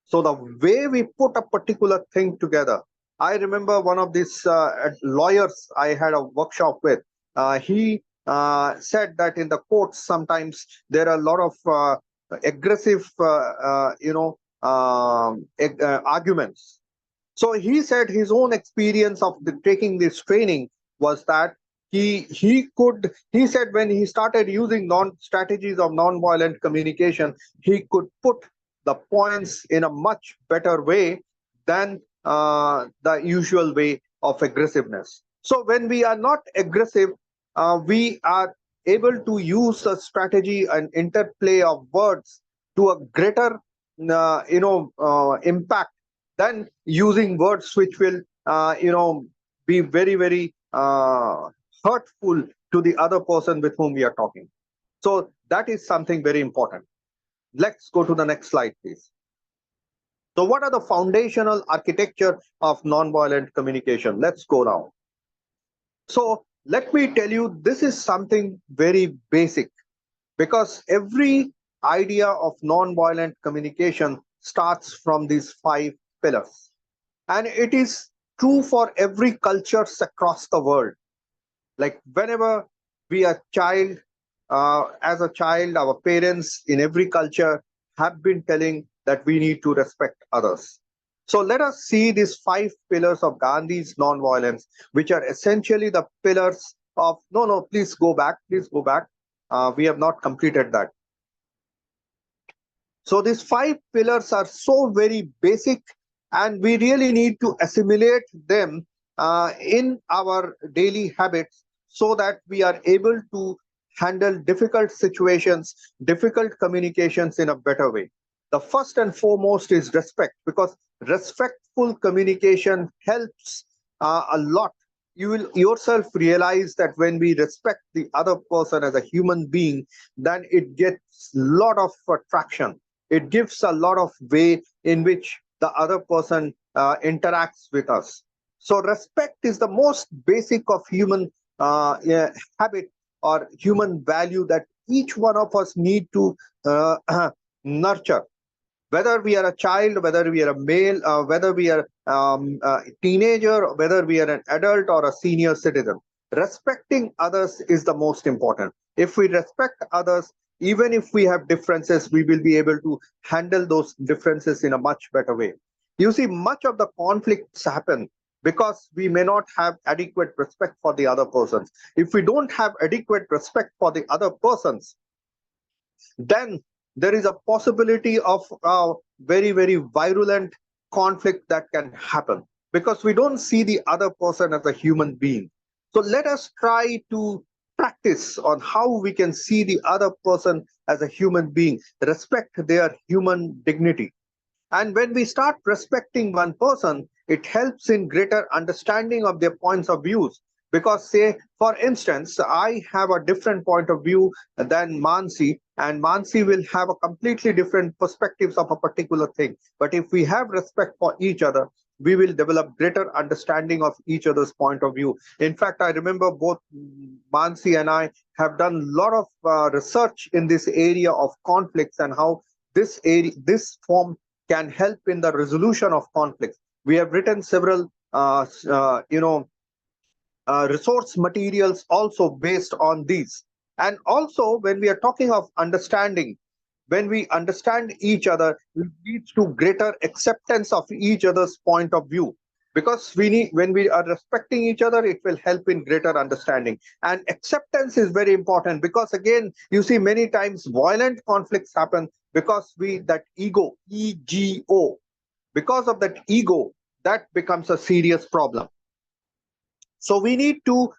So the way we put a particular thing together, I remember one of these lawyers I had a workshop with. He said that in the courts sometimes there are a lot of aggressive, arguments. So he said his own experience of taking this training was that he said when he started using strategies of non-violent communication, he could put the points in a much better way than the usual way of aggressiveness. So when we are not aggressive, we are able to use a strategy and interplay of words to a greater impact than using words which will be very, very hurtful to the other person with whom we are talking. So that is something very important. Let's go to the next slide, please. So what are the foundational architecture of nonviolent communication? Let's go now. So let me tell you, this is something very basic, because every idea of nonviolent communication starts from these 5 pillars. And it is true for every cultures across the world. Like whenever we are child, as a child, our parents in every culture have been telling that we need to respect others. So let us see these 5 pillars of Gandhi's nonviolence, which are essentially the pillars of, no, please go back, please go back. We have not completed that. So these 5 pillars are so very basic, and we really need to assimilate them in our daily habits so that we are able to handle difficult situations, difficult communications in a better way. The first and foremost is respect, because respectful communication helps a lot. You will yourself realize that when we respect the other person as a human being, then it gets a lot of traction. It gives a lot of way in which the other person interacts with us. So respect is the most basic of human habit or human value that each one of us need to nurture. Whether we are a child, whether we are a male, whether we are a teenager, whether we are an adult or a senior citizen, respecting others is the most important. If we respect others, even if we have differences, we will be able to handle those differences in a much better way. You see, much of the conflicts happen because we may not have adequate respect for the other persons. If we don't have adequate respect for the other persons, then there is a possibility of a very, very virulent conflict that can happen, because we don't see the other person as a human being. So let us try to practice on how we can see the other person as a human being, respect their human dignity. And when we start respecting one person, it helps in greater understanding of their points of views. Because, say, for instance, I have a different point of view than Mansi, and Mansi will have a completely different perspectives of a particular thing. But if we have respect for each other, we will develop greater understanding of each other's point of view. In fact, I remember both Mansi and I have done a lot of research in this area of conflicts and how this form can help in the resolution of conflicts. We have written several, resource materials also based on these. And also, when we are talking of understanding, when we understand each other, it leads to greater acceptance of each other's point of view. Because when we are respecting each other, it will help in greater understanding. And acceptance is very important, because again, you see many times violent conflicts happen because that ego, ego, because of that ego, that becomes a serious problem. So we need to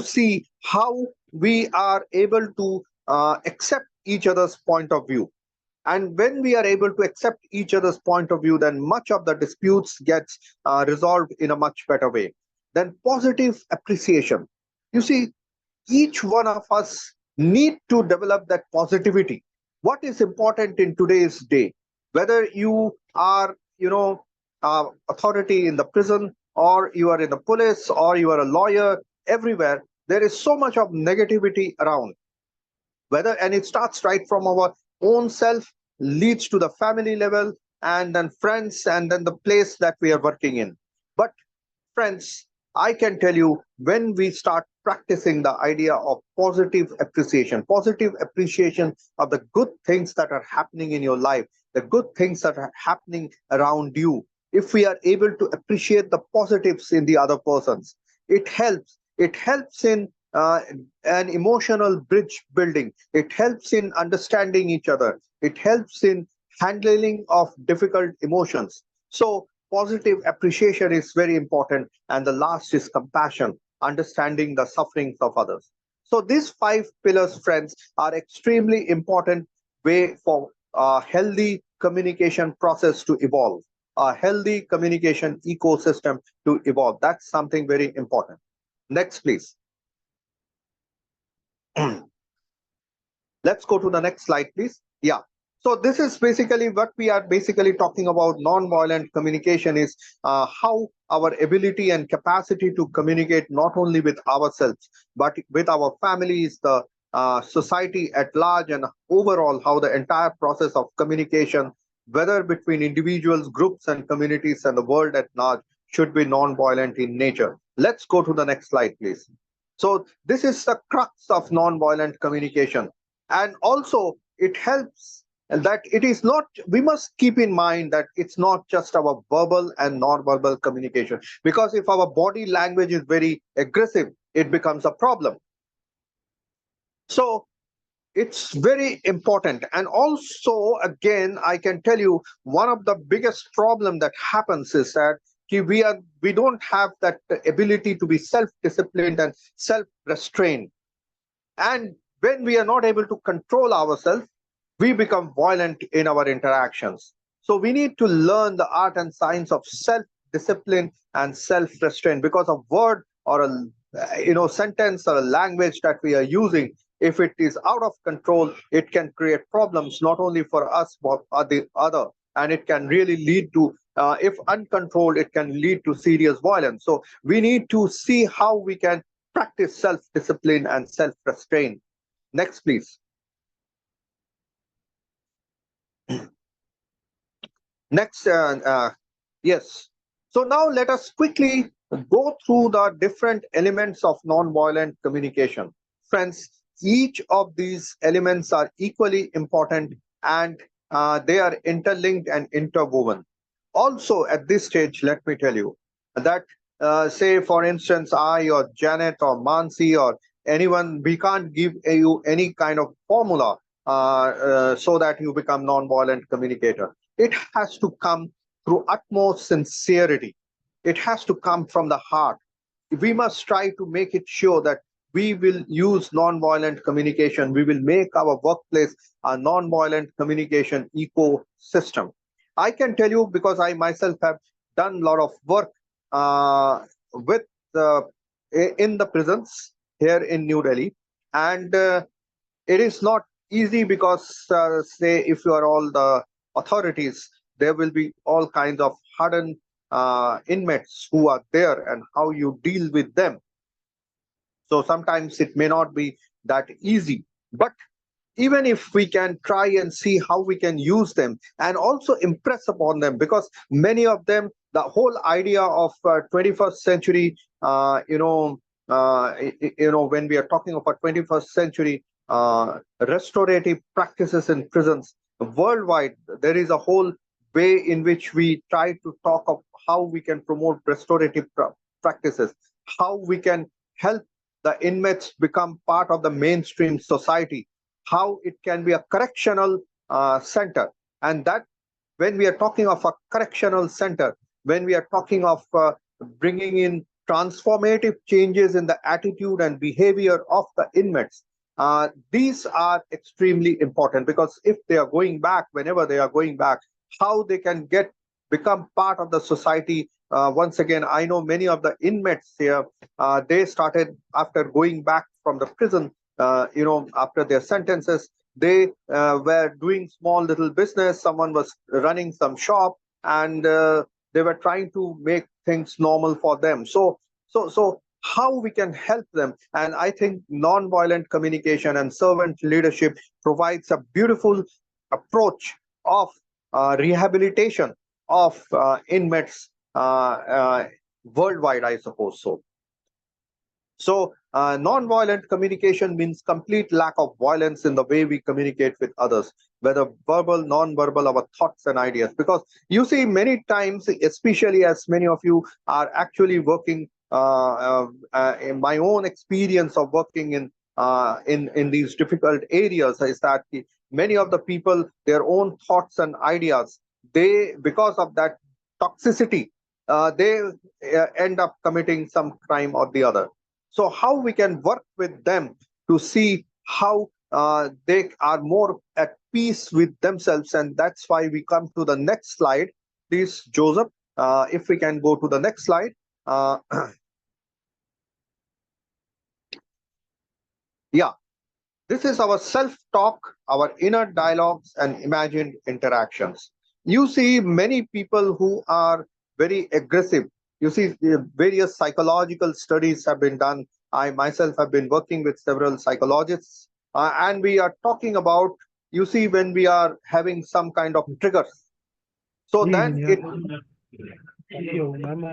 see how we are able to accept each other's point of view. And when we are able to accept each other's point of view, then much of the disputes gets resolved in a much better way. Then positive appreciation. You see, each one of us need to develop that positivity. What is important in today's day, whether you are authority in the prison, or you are in the police, or you are a lawyer, everywhere, there is so much of negativity around. And it starts right from our own self, leads to the family level, and then friends, and then the place that we are working in. But friends, I can tell you, when we start practicing the idea of positive appreciation of the good things that are happening in your life, the good things that are happening around you, if we are able to appreciate the positives in the other persons, it helps. It helps in an emotional bridge building. It helps in understanding each other. It helps in handling of difficult emotions. So positive appreciation is very important. And the last is compassion, understanding the sufferings of others. So these 5 pillars, friends, are extremely important way for a healthy communication process to evolve, a healthy communication ecosystem to evolve. That's something very important. Next, please. Let's go to the next slide, please. Yeah. So this is basically what we are basically talking about. Non-violent communication is how our ability and capacity to communicate not only with ourselves, but with our families, the society at large, and overall how the entire process of communication, whether between individuals, groups, and communities, and the world at large, should be non-violent in nature. Let's go to the next slide, please. So this is the crux of non-violent communication. And also it helps that it is not, we must keep in mind that it's not just our verbal and non-verbal communication, because if our body language is very aggressive, it becomes a problem. So it's very important. And also, again, I can tell you, one of the biggest problem that happens is that we don't have that ability to be self-disciplined and self-restrained. And when we are not able to control ourselves, we become violent in our interactions. So we need to learn the art and science of self-discipline and self-restraint, because a word or a sentence or a language that we are using, if it is out of control, it can create problems not only for us but the other, and it can really lead to, if uncontrolled, it can lead to serious violence. So we need to see how we can practice self-discipline and self-restraint. Next, please. Next, yes. So now let us quickly go through the different elements of non-violent communication. Friends, each of these elements are equally important, and they are interlinked and interwoven. Also, at this stage, let me tell you that, say, for instance, I or Janet or Mansi or anyone, we can't give you any kind of formula so that you become non-violent communicator. It has to come through utmost sincerity. It has to come from the heart. We must try to make it sure that we will use non-violent communication. We will make our workplace a non-violent communication ecosystem. I can tell you, because I myself have done a lot of work with in the prisons here in New Delhi, and it is not easy, because say, if you are all the authorities, there will be all kinds of hardened inmates who are there, and how you deal with them. So sometimes it may not be that easy, but even if we can try and see how we can use them and also impress upon them, because many of them, the whole idea of 21st century, when we are talking about 21st century restorative practices in prisons worldwide, there is a whole way in which we try to talk of how we can promote restorative practices, how we can help the inmates become part of the mainstream society, how it can be a correctional center. And that, when we are talking of a correctional center, when we are talking of bringing in transformative changes in the attitude and behavior of the inmates, these are extremely important, because if they are going back, whenever they are going back, how they can become part of the society. Once again, I know many of the inmates here, they started after going back from the prison, after their sentences, they were doing small little business. Someone was running some shop, and They were trying to make things normal for them. So how we can help them? And I think non-violent communication and servant leadership provides a beautiful approach of rehabilitation of inmates worldwide, I suppose so. So non-violent communication means complete lack of violence in the way we communicate with others, whether verbal, non-verbal, our thoughts and ideas. Because you see, many times, especially as many of you are actually working, in my own experience of working in these difficult areas, is that many of the people, their own thoughts and ideas, they, because of that toxicity, they end up committing some crime or the other. So how we can work with them to see how they are more at peace with themselves. And that's why we come to the next slide, please, Joseph. If we can go to the next slide. Yeah, this is our self-talk, our inner dialogues and imagined interactions. You see many people who are very aggressive. You see, various psychological studies have been done. I myself have been working with several psychologists, and we are talking about, you see, when we are having some kind of triggers. So then it Hiyo mama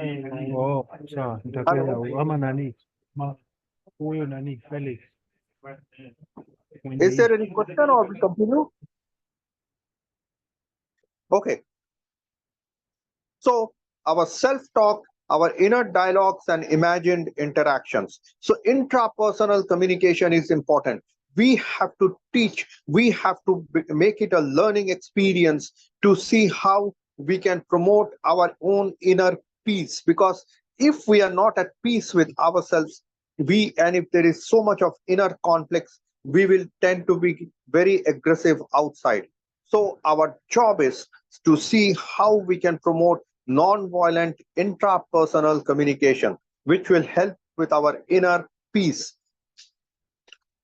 sawa, nitakuja ama nani huyo nani Felix is there any question or we continue? Okay. So our self-talk, our inner dialogues and imagined interactions. So intrapersonal communication is important. We have to teach, we have to make it a learning experience to see how we can promote our own inner peace. Because if we are not at peace with ourselves, and if there is so much of inner conflicts, we will tend to be very aggressive outside. So our job is to see how we can promote non-violent intrapersonal communication, which will help with our inner peace.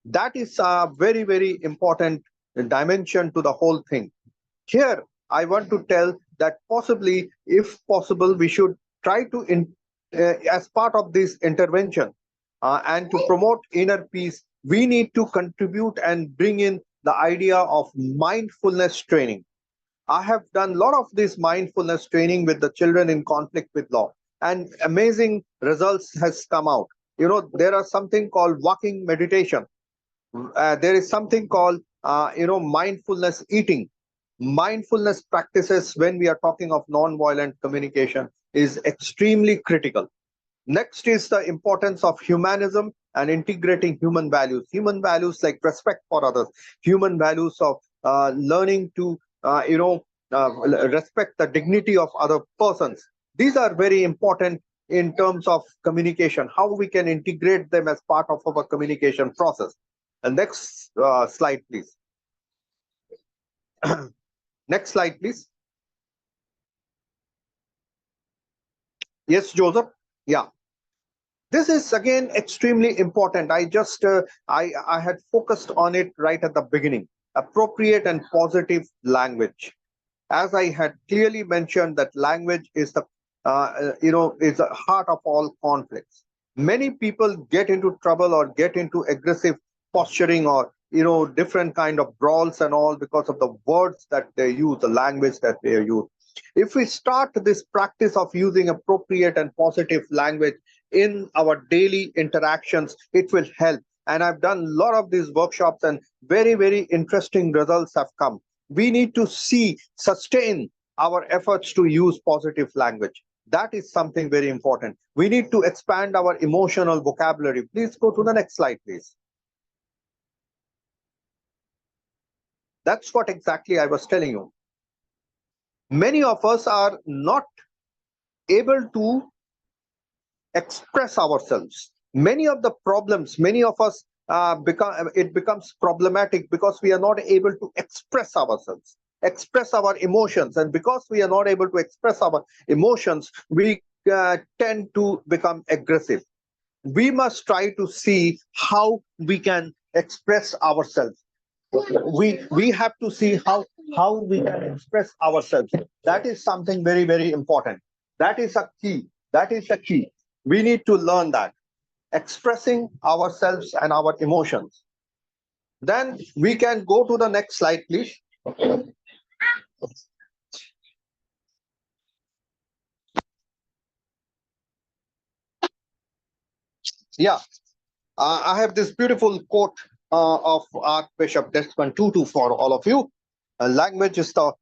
That is a very, very important dimension to the whole thing. Here, I want to tell that possibly, if possible, we should try to, as part of this intervention, and to promote inner peace, we need to contribute and bring in the idea of mindfulness training. I have done a lot of this mindfulness training with the children in conflict with law, and amazing results has come out. You know, there are something called walking meditation. There is something called, mindfulness eating. Mindfulness practices, when we are talking of non-violent communication, is extremely critical. Next is the importance of humanism and integrating human values like respect for others, human values of learning to respect the dignity of other persons. These are very important in terms of communication, how we can integrate them as part of our communication process. And next slide, please. Next slide, please. Yes, Joseph. Yeah. This is again extremely important. I had focused on it right at the beginning. Appropriate and positive language. As I had clearly mentioned, that language is the is the heart of all conflicts. Many people get into trouble or get into aggressive posturing or different kind of brawls and all because of the words that they use, the language that they use. If we start this practice of using appropriate and positive language in our daily interactions, it will help. And I've done a lot of these workshops and very, very interesting results have come. We need to sustain our efforts to use positive language. That is something very important. We need to expand our emotional vocabulary. Please go to the next slide, please. That's what exactly I was telling you. Many of us are not able to express ourselves. Many of the problems, many of us becomes problematic because we are not able to express ourselves, express our emotions. And because we are not able to express our emotions, we tend to become aggressive. We must try to see how we can express ourselves. We have to see how we can express ourselves. That is something very, very important. That is a key. That is the key. We need to learn that. Expressing ourselves and our emotions. Then we can go to the next slide, please. Yeah, I have this beautiful quote of Archbishop Desmond Tutu for all of you. Language is the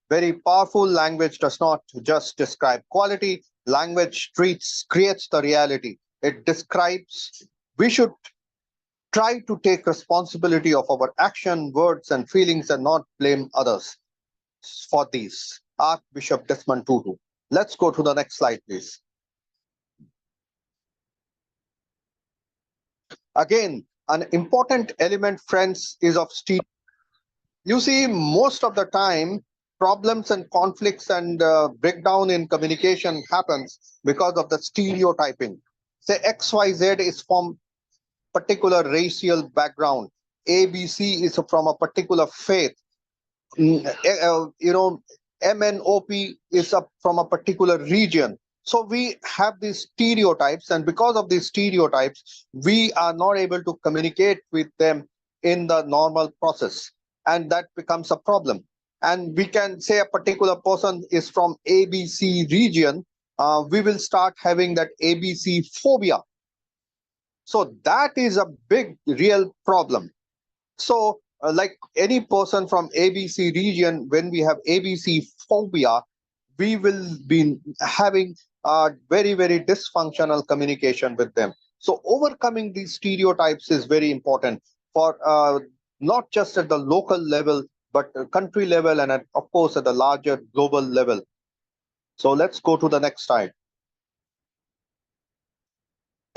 very powerful. Language does not just describe quality. Language creates the reality. It describes. We should try to take responsibility of our action, words, and feelings and not blame others for these. Archbishop Desmond Tutu. Let's go to the next slide, please. Again, an important element, friends, is of stereotypes. You see, most of the time, problems and conflicts and breakdown in communication happens because of the stereotyping. Say XYZ is from particular racial background. ABC is from a particular faith. MNOP is from a particular region. So we have these stereotypes, and because of these stereotypes, we are not able to communicate with them in the normal process, and that becomes a problem. And we can say a particular person is from ABC region, we will start having that ABC phobia. So that is a big, real problem. So, like any person from ABC region, when we have ABC phobia, we will be having very, very dysfunctional communication with them. So, overcoming these stereotypes is very important for not just at the local level, but country level, and of course at the larger global level. So, let's go to the next slide.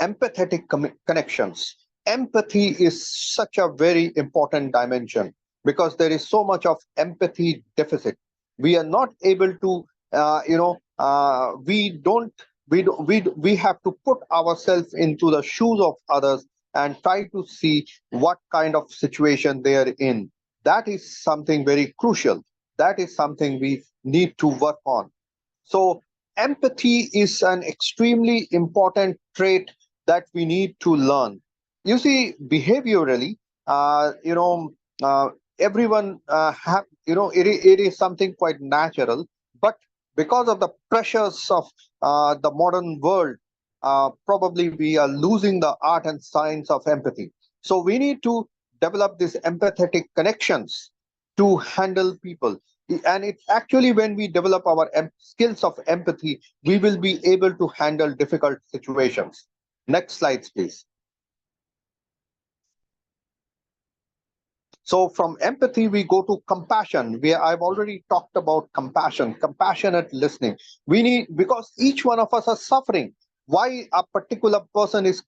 Empathetic connections. Empathy is such a very important dimension because there is so much of empathy deficit. We are not able to, we have to put ourselves into the shoes of others and try to see what kind of situation they are in. That is something very crucial. That is something we need to work on. So empathy is an extremely important trait that we need to learn. You see, behaviorally, everyone have, it is something quite natural, but because of the pressures of the modern world, probably we are losing the art and science of empathy. So we need to develop these empathetic connections to handle people. And it's actually when we develop our skills of empathy, we will be able to handle difficult situations. Next slides, please. So from empathy, we go to compassion. I've already talked about compassion, compassionate listening. We need, because each one of us are suffering. Why a particular person is,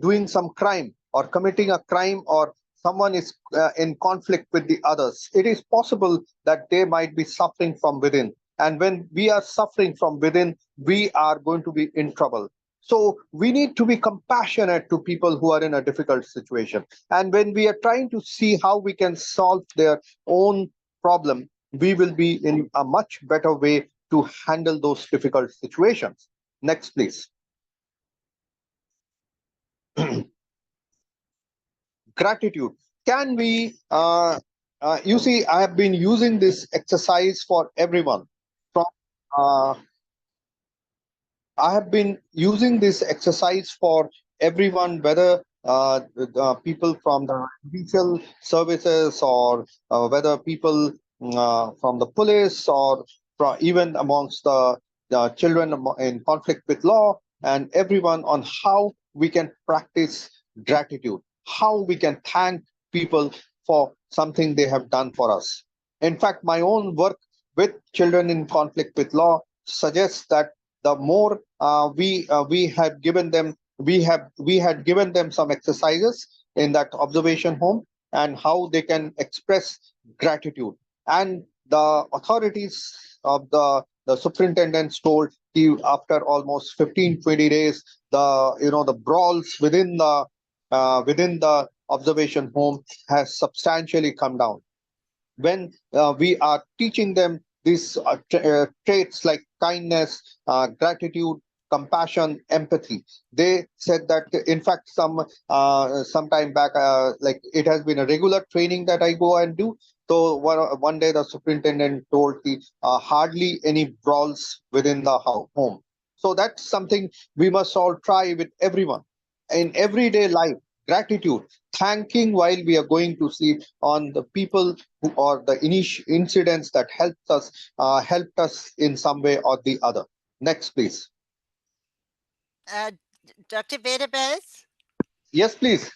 doing some crime or committing a crime, or someone is in conflict with the others, it is possible that they might be suffering from within. And when we are suffering from within, we are going to be in trouble. So we need to be compassionate to people who are in a difficult situation. And when we are trying to see how we can solve their own problem, we will be in a much better way to handle those difficult situations. Next, please. Gratitude. Can we, you see, I have been using this exercise for everyone. From I have been using this exercise for everyone, whether people from the judicial services, or whether people from the police, or even amongst the children in conflict with law, and everyone, on how we can practice gratitude, how we can thank people for something they have done for us. In fact, my own work with children in conflict with law suggests that the more we had given them, we had given them some exercises in that observation home, and how they can express gratitude. And the authorities of the superintendents told you, after almost 15-20 days, the brawls within the observation home has substantially come down. when we are teaching them these traits like kindness, gratitude, compassion, empathy. They said that, in fact, some time back, like it has been a regular training that I go and do. So one day the superintendent told me hardly any brawls within the home. So that's something we must all try with everyone in everyday life. Gratitude, thanking while we are going to sleep on the people who or the incidents that helped us in some way or the other. Next, please. Dr. Vedabas, Yes, please.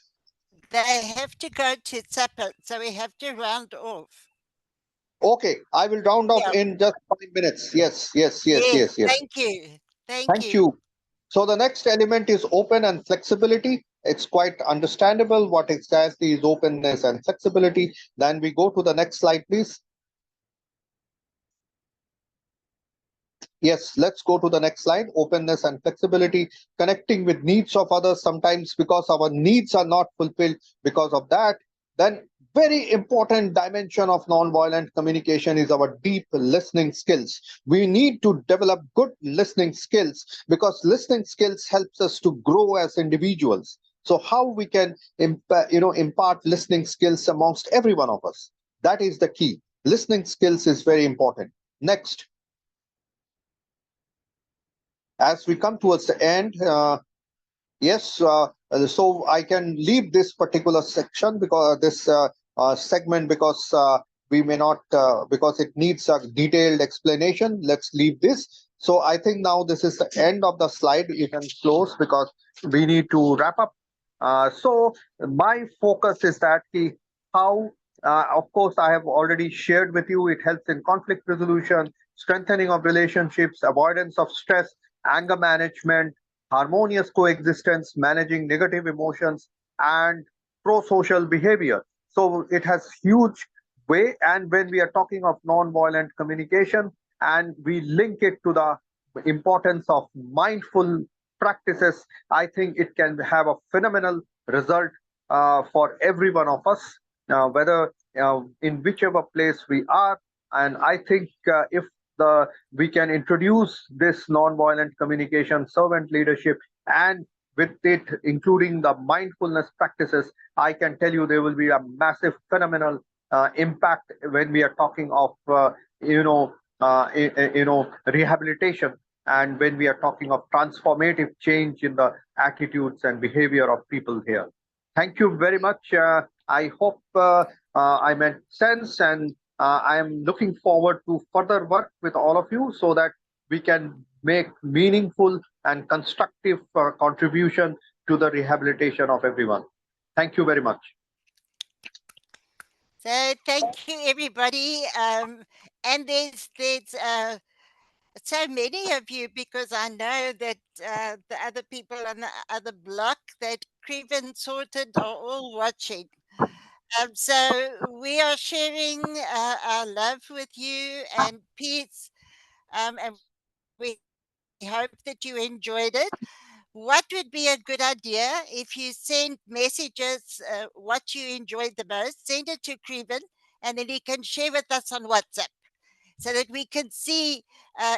they have to go to supper, so we have to round off. Okay, I will round off Yeah. in just 5 minutes. Yes, yes, yes, Yes, yes, yes. thank you. Thank Thank you. you. So the next element is open and flexibility. It's quite understandable what exactly is openness and flexibility. Then we go to the next slide, please. Yes, let's go to the next slide. Openness and flexibility, connecting with needs of others, sometimes because our needs are not fulfilled because of that. Then very important dimension of nonviolent communication is our deep listening skills. We need to develop good listening skills because listening skills helps us to grow as individuals. So how we can impart listening skills amongst every one of us. That is the key. Listening skills is very important. Next. As we come towards the end, yes, so I can leave this particular section because this segment because we may not because it needs a detailed explanation. Let's leave this. So I think now this is the end of the slide. You can close because we need to wrap up. So my focus is that how, of course, I have already shared with you. It helps in conflict resolution, strengthening of relationships, avoidance of stress, anger management, harmonious coexistence, managing negative emotions, and pro-social behavior. So it has huge way. And when we are talking of non-violent communication, and we link it to the importance of mindful practices, I think it can have a phenomenal result for every one of us, whether in whichever place we are. And I think if we can introduce this nonviolent communication, servant leadership, and with it including the mindfulness practices, I can tell you there will be a massive phenomenal impact when we are talking of rehabilitation, and when we are talking of transformative change in the attitudes and behavior of people here. Thank you very much. I hope I made sense, and I am looking forward to further work with all of you so that we can make meaningful and constructive contribution to the rehabilitation of everyone. Thank you very much. So thank you, everybody. And there's so many of you, because I know that the other people on the other block that Creven sorted are all watching. So we are sharing our love with you and peace, and we hope that you enjoyed it. What would be a good idea if you send messages, what you enjoyed the most, send it to Creven, and then he can share with us on WhatsApp so that we can see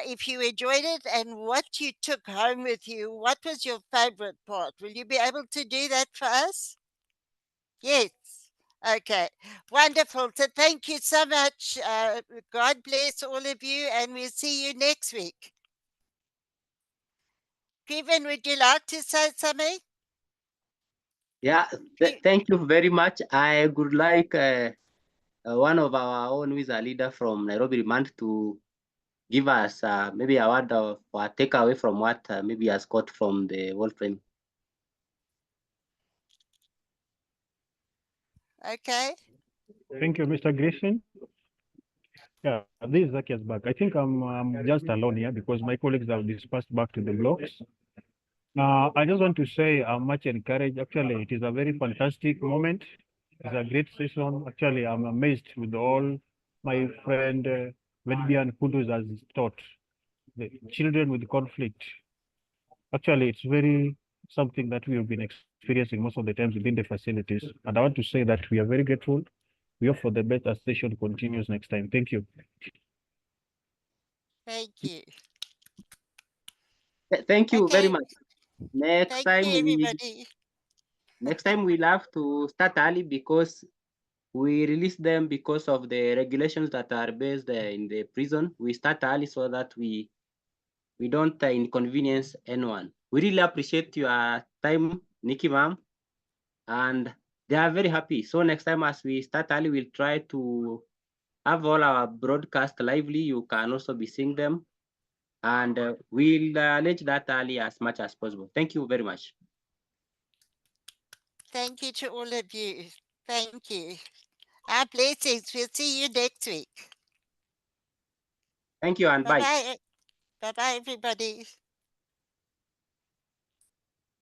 if you enjoyed it and what you took home with you. What was your favorite part? Will you be able to do that for us? Yes. Okay. Wonderful. So thank you so much. God bless all of you, and we'll see you next week. Kevin, would you like to say something? Yeah, thank you very much. I would like one of our own, who is a leader from Nairobi Remand, to give us maybe a word of a takeaway from what maybe has got from the World Frame. Okay. Thank you, Mr. Griffin. Yeah, this is Zakia's back. I think I'm just alone here because my colleagues have dispersed back to the blocks. I just want to say I'm much encouraged. Actually, it is a very fantastic moment. It's a great session. Actually, I'm amazed with all my friend Vedbian Kunduz has taught. The children with conflict. Actually, it's very something that we have been experiencing most of the times within the facilities. And I want to say that we are very grateful We hope for the best as session continues next time. Thank you. Thank you. Thank you very Okay. much. Next Thank you, time everybody. we'll have to start early because we release them because of the regulations that are based in the prison. We start early so that we don't inconvenience anyone. We really appreciate your time, Nikki ma'am, and they are very happy. So next time as we start early, we'll try to have all our broadcast lively. You can also be seeing them, and we'll arrange that early as much as possible. Thank you very much. Thank you to all of you. Thank you. Our blessings. We'll see you next week. Thank you and bye. Bye-bye. Bye-bye, everybody.